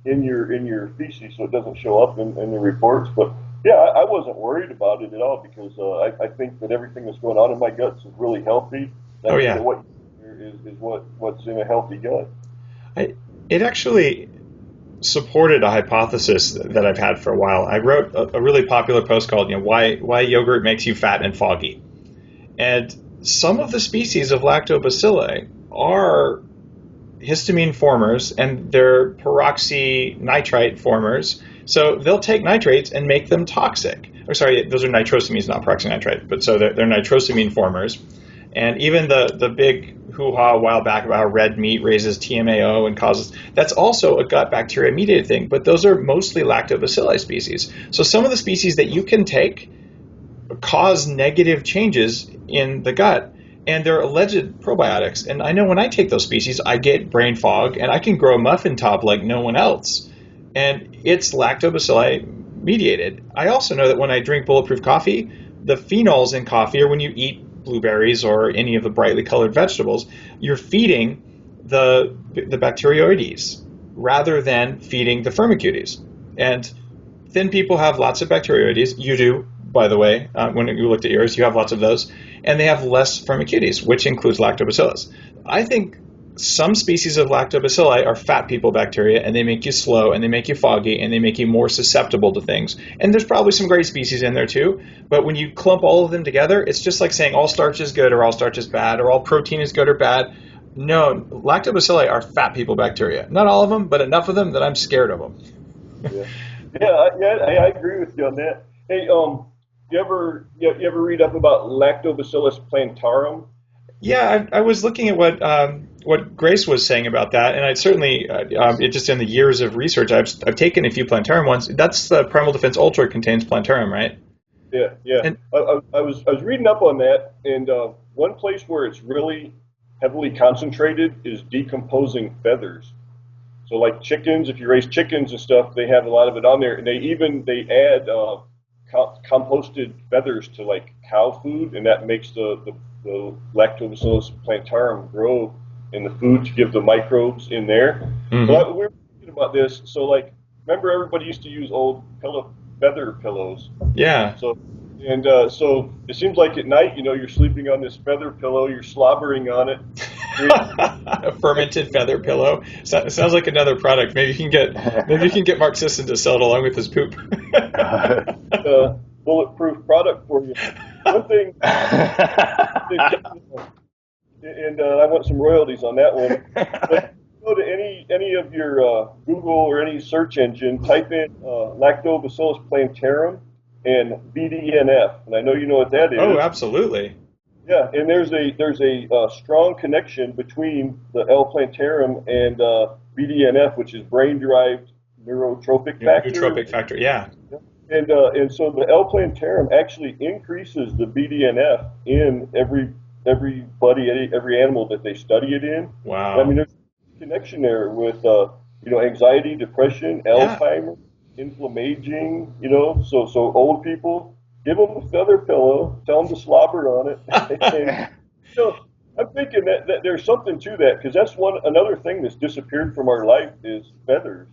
in your feces, so it doesn't show up in the reports. But yeah, I wasn't worried about it at all because I think that everything that's going on in my guts is really healthy. Oh yeah. What is what's in a healthy gut. It actually supported a hypothesis that I've had for a while. I wrote a really popular post called why yogurt makes you fat and foggy. And some of the species of lactobacilli are histamine formers and they're peroxynitrite formers. So they'll take nitrates and make them toxic. Or sorry, those are nitrosamines, not peroxynitrite. But so they're nitrosamine formers. And even the big hoo-ha a while back about how red meat raises TMAO and causes, that's also a gut bacteria mediated thing. But those are mostly lactobacilli species. So some of the species that you can take cause negative changes in the gut, and they're alleged probiotics. And I know when I take those species, I get brain fog, and I can grow a muffin top like no one else. And it's lactobacilli mediated. I also know that when I drink Bulletproof coffee, the phenols in coffee, or when you eat blueberries or any of the brightly colored vegetables, you're feeding the bacteroides rather than feeding the firmicutes. And thin people have lots of bacteroides. You do, by the way, when you looked at yours, you have lots of those, and they have less firmicutes, which includes lactobacillus. I think some species of lactobacilli are fat people bacteria, and they make you slow, and they make you foggy, and they make you more susceptible to things. And there's probably some great species in there too, but when you clump all of them together, it's just like saying all starch is good or all starch is bad or all protein is good or bad. No, lactobacilli are fat people bacteria. Not all of them, but enough of them that I'm scared of them. I agree with you on that. Hey, you ever read up about Lactobacillus plantarum? Yeah, I was looking at what Grace was saying about that, and I certainly, it just in the years of research, I've taken a few plantarum ones. That's the Primal Defense Ultra contains plantarum, right? Yeah. And I was reading up on that, and one place where it's really heavily concentrated is decomposing feathers. So like chickens, if you raise chickens and stuff, they have a lot of it on there, and they add composted feathers to like cow food, and that makes the Lactobacillus plantarum grow in the food to give the microbes in there. Mm-hmm. So we were thinking about this. So like, remember everybody used to use old feather pillows. Yeah. So it seems like at night, you're sleeping on this feather pillow, you're slobbering on it. A fermented feather pillow. Sounds like another product. Maybe you can get Mark Sisson to sell it along with his poop. Bulletproof product for you. One thing, and I want some royalties on that one. But go to any of your Google or any search engine, type in Lactobacillus plantarum and BDNF, and I know you know what that is. Oh, absolutely. Yeah, and there's a strong connection between the L. plantarum and BDNF, which is brain-derived neurotrophic factor. Neurotrophic factor, yeah. And so the L. plantarum actually increases the BDNF in every animal that they study it in. Wow. I mean, connection there with, anxiety, depression, Alzheimer's, inflammaging, so old people, give them a feather pillow, tell them to slobber on it. And, I'm thinking that there's something to that, because that's another thing that's disappeared from our life is feathers.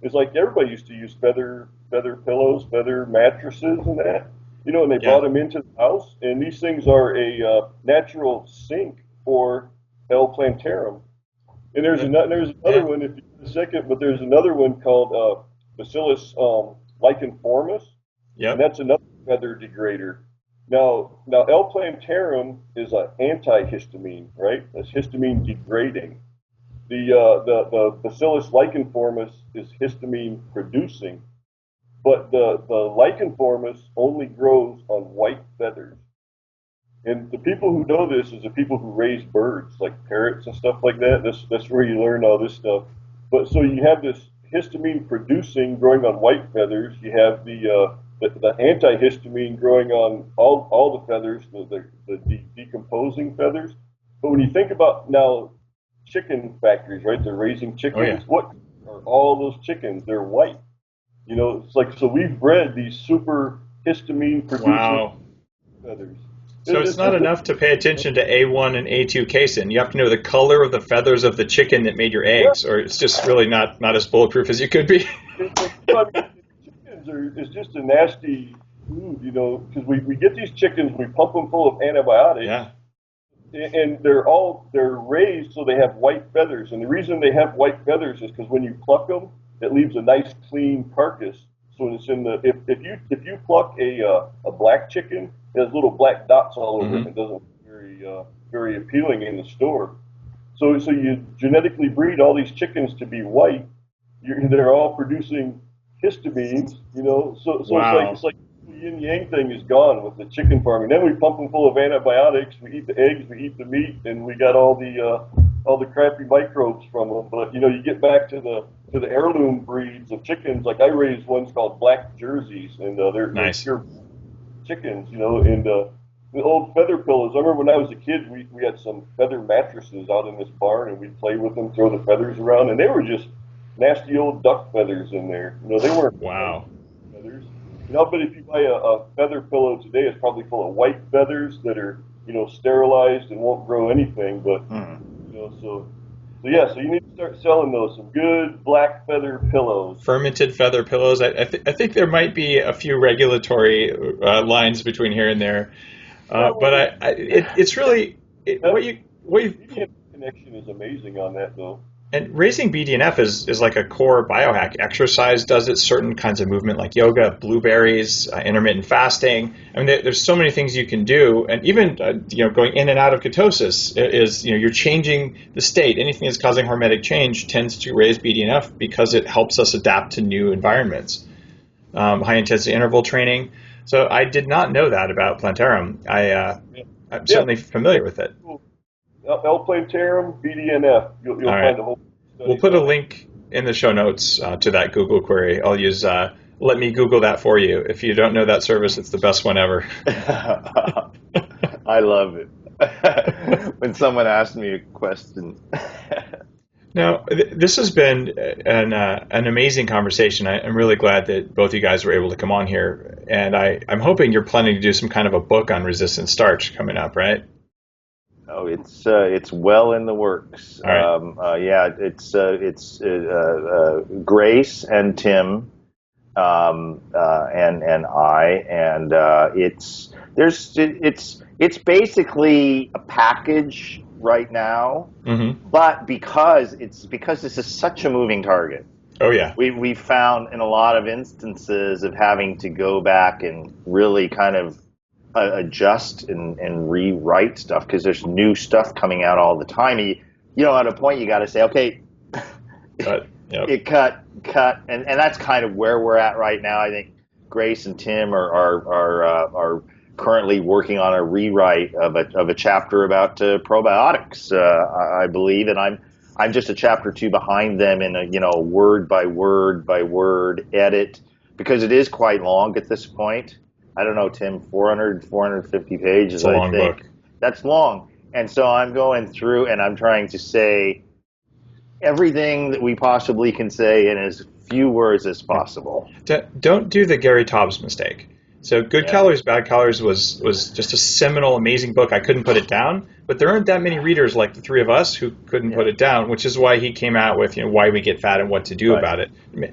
It's like everybody used to use feather pillows, feather mattresses, and that. And they brought them into the house, and these things are a natural sink for L. plantarum. And there's another one, if you give a second, but there's another one called Bacillus licheniformis, and that's another feather degrader. Now L. plantarum is an antihistamine, right? It's histamine degrading. The Bacillus licheniformis is histamine producing, but the licheniformis only grows on white feathers. And the people who know this is the people who raise birds, like parrots and stuff like that. That's where you learn all this stuff. But so you have this histamine producing growing on white feathers. You have the antihistamine growing on all the feathers, the decomposing feathers. But when you think about now chicken factories, right? They're raising chickens. What are all those chickens? They're white. It's like, so we've bred these super histamine producing feathers. So it's not enough to pay attention to A1 and A2 casein. You have to know the color of the feathers of the chicken that made your eggs, or it's just really not as bulletproof as you could be. It's just a nasty food, because we get these chickens, we pump them full of antibiotics, and they're raised so they have white feathers. And the reason they have white feathers is because when you pluck them, it leaves a nice clean carcass. So it's if you pluck a black chicken, it has little black dots all over it. It doesn't look very appealing in the store. So you genetically breed all these chickens to be white. They're all producing histamines, So it's like the yin yang thing is gone with the chicken farming. Then we pump them full of antibiotics. We eat the eggs, we eat the meat, and we got all the crappy microbes from them. But you get back to the heirloom breeds of chickens. Like I raised ones called black jerseys, and they're pure chickens, and the old feather pillows. I remember when I was a kid, we had some feather mattresses out in this barn, and we'd play with them, throw the feathers around, and they were just nasty old duck feathers in there. They weren't feathers. But if you buy a feather pillow today, it's probably full of white feathers that are, sterilized and won't grow anything. But so you need to start selling those, some good black feather pillows. Fermented feather pillows. I think there might be a few regulatory lines between here and there, but it's really what you connection is amazing on that though. And raising BDNF is like a core biohack. Exercise does it, certain kinds of movement like yoga, blueberries, intermittent fasting. I mean, there's so many things you can do. And even, going in and out of ketosis is, you're changing the state. Anything that's causing hormetic change tends to raise BDNF because it helps us adapt to new environments. High intensity interval training. So I did not know that about plantarum. I'm certainly familiar with it. L. plantarum, BDNF. You'll find a whole study. We'll put a link in the show notes to that Google query. I'll use let me Google that for you. If you don't know that service, it's the best one ever. I love it. When someone asks me a question. Now, this has been an amazing conversation. I'm really glad that both you guys were able to come on here. And I'm hoping you're planning to do some kind of a book on resistant starch coming up, right? Oh, it's well in the works. Right. It's Grace and Tim, and I, and it's basically a package right now, but because this is such a moving target. Oh yeah, we found in a lot of instances of having to go back and really kind of adjust and rewrite stuff because there's new stuff coming out all the time. At a point you got to say, okay, cut, and that's kind of where we're at right now. I think Grace and Tim are currently working on a rewrite of a chapter about probiotics, I believe, and I'm just a chapter 2 behind them in a word by word edit because it is quite long at this point. I don't know, Tim, 450 pages, it's a long book. That's long. And so I'm going through and I'm trying to say, everything that we possibly can say in as few words as possible. Don't do the Gary Taubes mistake. So Good Calories, Bad Calories was just a seminal, amazing book. I couldn't put it down, but there aren't that many readers like the three of us who couldn't put it down, which is why he came out with, why we get fat and what to do about it.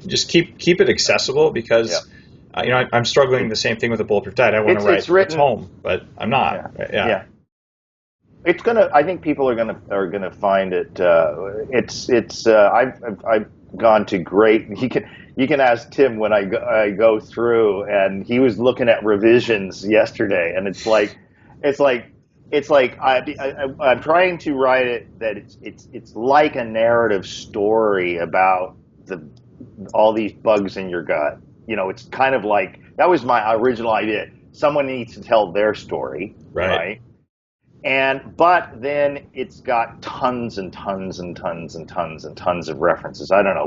Just keep it accessible, because I'm struggling the same thing with a Bulletproof Diet. I want to write it's home, but I'm not. Yeah. It's gonna. I think people are gonna find it. I've gone to great. You can ask Tim when I go through, and he was looking at revisions yesterday, and it's like I'm trying to write it that it's like a narrative story about all these bugs in your gut. It's kind of like, that was my original idea. Someone needs to tell their story, right? But then it's got tons and tons and tons and tons and tons of references. I don't know.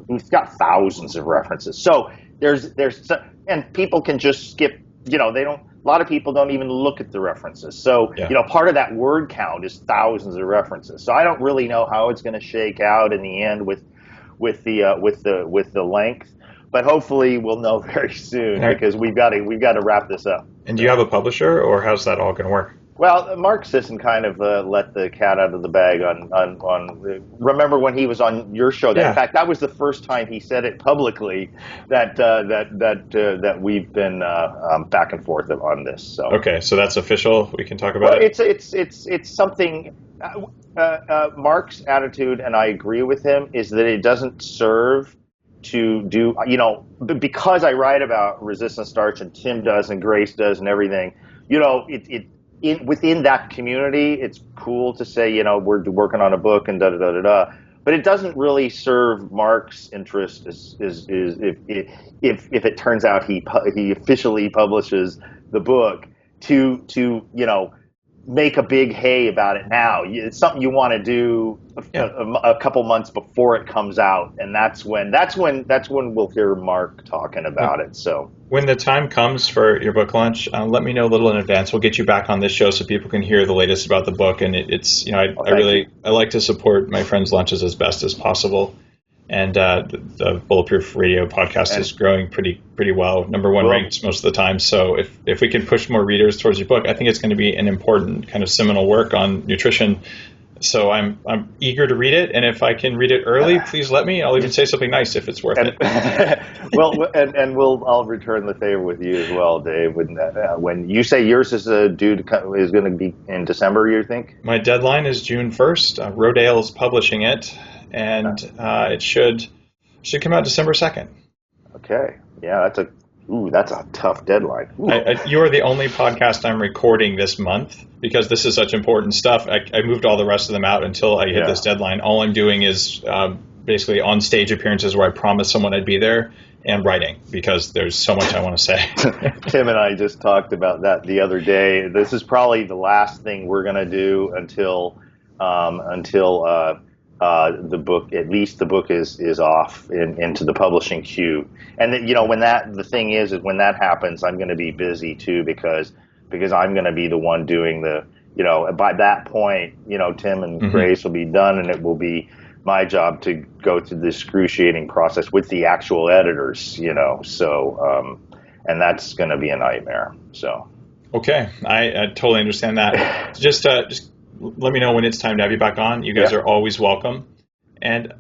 We've got thousands of references. So and people can just skip. A lot of people don't even look at the references. So part of that word count is thousands of references. So I don't really know how it's going to shake out in the end with the length. But hopefully we'll know very soon, because we've got to wrap this up. And do you have a publisher, or how's that all going to work? Well, Mark Sisson kind of let the cat out of the bag on remember when he was on your show? In fact, that was the first time he said it publicly that we've been back and forth on this. So okay, so that's official. We can talk about it. It's something. Mark's attitude, and I agree with him, is that it doesn't serve to do, because I write about resistant starch, and Tim does, and Grace does, and everything. Within that community, it's cool to say, we're working on a book and da-da-da-da-da. But it doesn't really serve Mark's interest if it turns out he officially publishes the book to make a big hay about it now. It's something you want to do a couple months before it comes out, and that's when we'll hear Mark talking about it. So when the time comes for your book launch, let me know a little in advance. We'll get you back on this show so people can hear the latest about the book. And I like to support my friends' launches as best as possible. And the Bulletproof Radio podcast is growing pretty well, #1 ranked most of the time. So if we can push more readers towards your book, I think it's going to be an important kind of seminal work on nutrition. So I'm eager to read it, and if I can read it early, please let me. I'll even say something nice if it's worth it. I'll return the favor with you as well, Dave. When you say yours is going to be in December, you think? My deadline is June 1st. Rodale is publishing it. And it should come out December 2nd. Okay. Yeah, that's a tough deadline. You are the only podcast I'm recording this month, because this is such important stuff. I moved all the rest of them out until I hit this deadline. All I'm doing is basically on stage appearances where I promised someone I'd be there, and writing, because there's so much I want to say. Tim and I just talked about that the other day. This is probably the last thing we're going to do until the book, at least the book is off into the publishing queue. And when the thing is when that happens, I'm going to be busy too, because I'm going to be the one doing by that point, Tim and Grace will be done, and it will be my job to go through the excruciating process with the actual editors, so, and that's going to be a nightmare. So. Okay. I totally understand that. Just let me know when it's time to have you back on. You guys are always welcome. And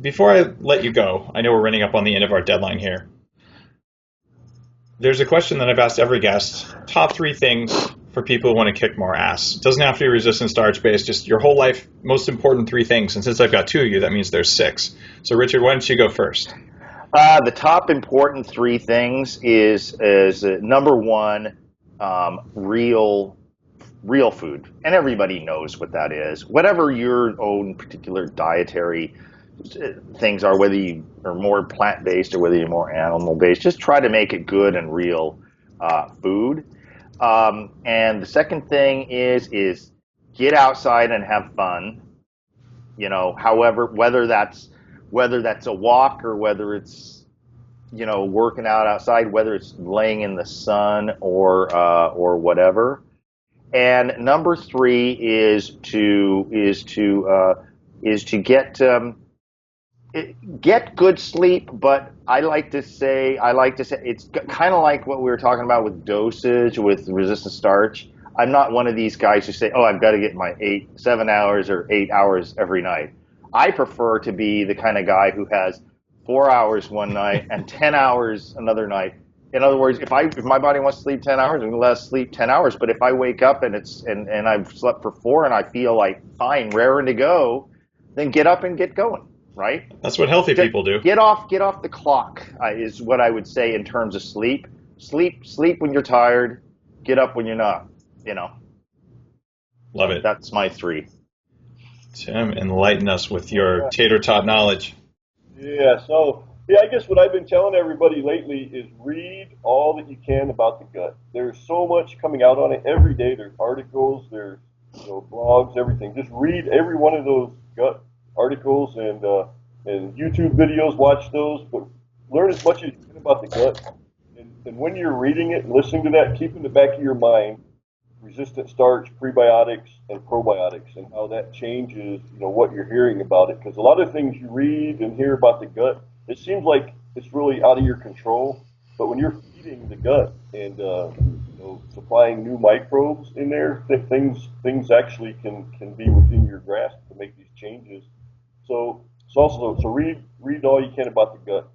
before I let you go, I know we're running up on the end of our deadline here. There's a question that I've asked every guest. Top 3 things for people who want to kick more ass. It doesn't have to be resistant starch based, just your whole life, most important 3 things. And since I've got 2 of you, that means there's 6. So Richard, why don't you go first? The top important 3 things is number 1, real food. And everybody knows what that is. Whatever your own particular dietary things are, whether you are more plant-based or whether you're more animal-based, just try to make it good and real food. And the second thing is get outside and have fun. However, whether that's a walk or whether it's working out outside, whether it's laying in the sun or whatever. And number 3 is to get Get good sleep, but I like to say it's kind of like what we were talking about with dosage with resistant starch. I'm not one of these guys who say, "Oh, I've got to get my 7 hours or 8 hours every night." I prefer to be the kind of guy who has 4 hours one night and 10 hours another night. In other words, if my body wants to sleep 10 hours, I'm gonna let it sleep 10 hours. But if I wake up and I've slept for 4 and I feel like fine, raring to go, then get up and get going. Right? That's what healthy people do. Get off the clock is what I would say in terms of sleep. Sleep when you're tired. Get up when you're not. Love it. That's my 3. Tim, enlighten us with your Tater Tot knowledge. Yeah. So I guess what I've been telling everybody lately is read all that you can about the gut. There's so much coming out on it every day. There's articles. There's blogs. Everything. Just read every one of those gut articles and YouTube videos, watch those, but learn as much as you can about the gut. And when you're reading it and listening to that, keep in the back of your mind resistant starch, prebiotics, and probiotics, and how that changes, what you're hearing about it. Because a lot of things you read and hear about the gut, it seems like it's really out of your control. But when you're feeding the gut and supplying new microbes in there, things actually can be within your grasp to make these changes. So read all you can about the gut.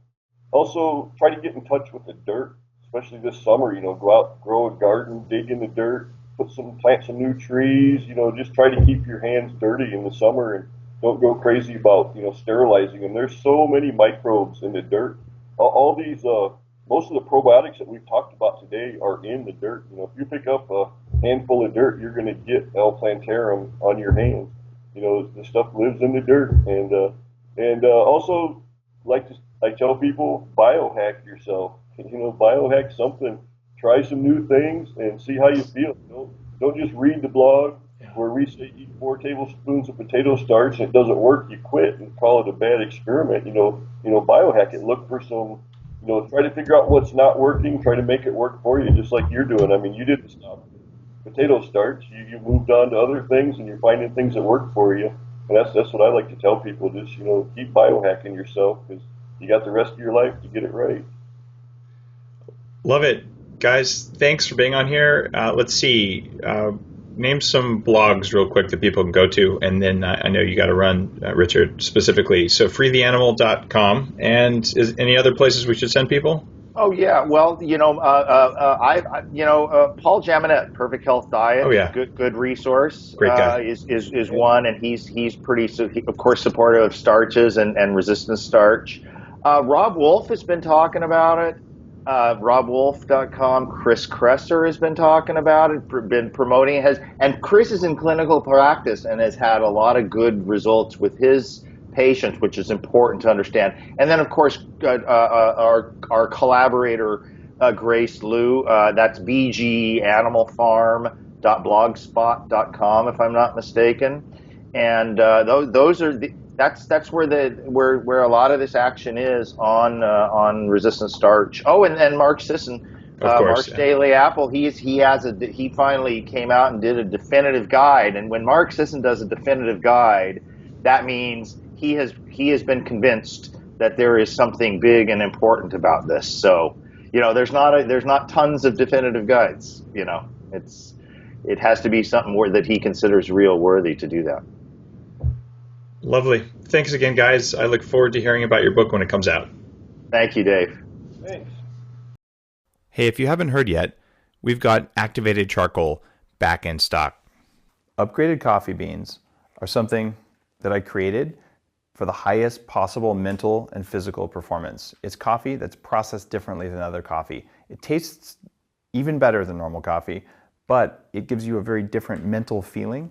Also, try to get in touch with the dirt, especially this summer. Go out, grow a garden, dig in the dirt, plant some new trees. Just try to keep your hands dirty in the summer and don't go crazy about sterilizing them. There's so many microbes in the dirt. All these most of the probiotics that we've talked about today are in the dirt. If you pick up a handful of dirt, you're going to get L. plantarum on your hands. The stuff lives in the dirt, and also I tell people, biohack yourself. Biohack something. Try some new things and see how you feel. Don't just read the blog where we say eat 4 tablespoons of potato starch and it doesn't work, you quit and call it a bad experiment. Biohack it. Look for some. Try to figure out what's not working. Try to make it work for you, just like you're doing. I mean, you didn't stop potato starch. You moved on to other things, and you're finding things that work for you. And that's what I like to tell people. Just keep biohacking yourself because you got the rest of your life to get it right. Love it, guys. Thanks for being on here. Let's see. Name some blogs real quick that people can go to, and then I know you got to run, Richard, specifically. So freetheanimal.com, and any other places we should send people? Oh yeah, well, Paul Jaminet, Perfect Health Diet. Oh yeah, good resource. Great guy. Is one, and he's pretty, of course, supportive of starches and resistant starch. Rob Wolf has been talking about it. RobWolf.com. Chris Kresser has been talking about it, been promoting it. And Chris is in clinical practice and has had a lot of good results with his patients, which is important to understand. And then, of course, our collaborator, Grace Liu, that's bganimalfarm.blogspot.com, if I'm not mistaken. And those are that's where a lot of this action is on resistant starch. Oh, and Mark Sisson, Mark's Daily Apple. He finally came out and did a definitive guide. And when Mark Sisson does a definitive guide, that means he has been convinced that there is something big and important about this. So, there's not tons of definitive guides. It has to be something that he considers real worthy to do that. Lovely. Thanks again, guys. I look forward to hearing about your book when it comes out. Thank you, Dave. Thanks. Hey, if you haven't heard yet, we've got activated charcoal back in stock. Upgraded coffee beans are something that I created for the highest possible mental and physical performance. It's coffee that's processed differently than other coffee. It tastes even better than normal coffee, but it gives you a very different mental feeling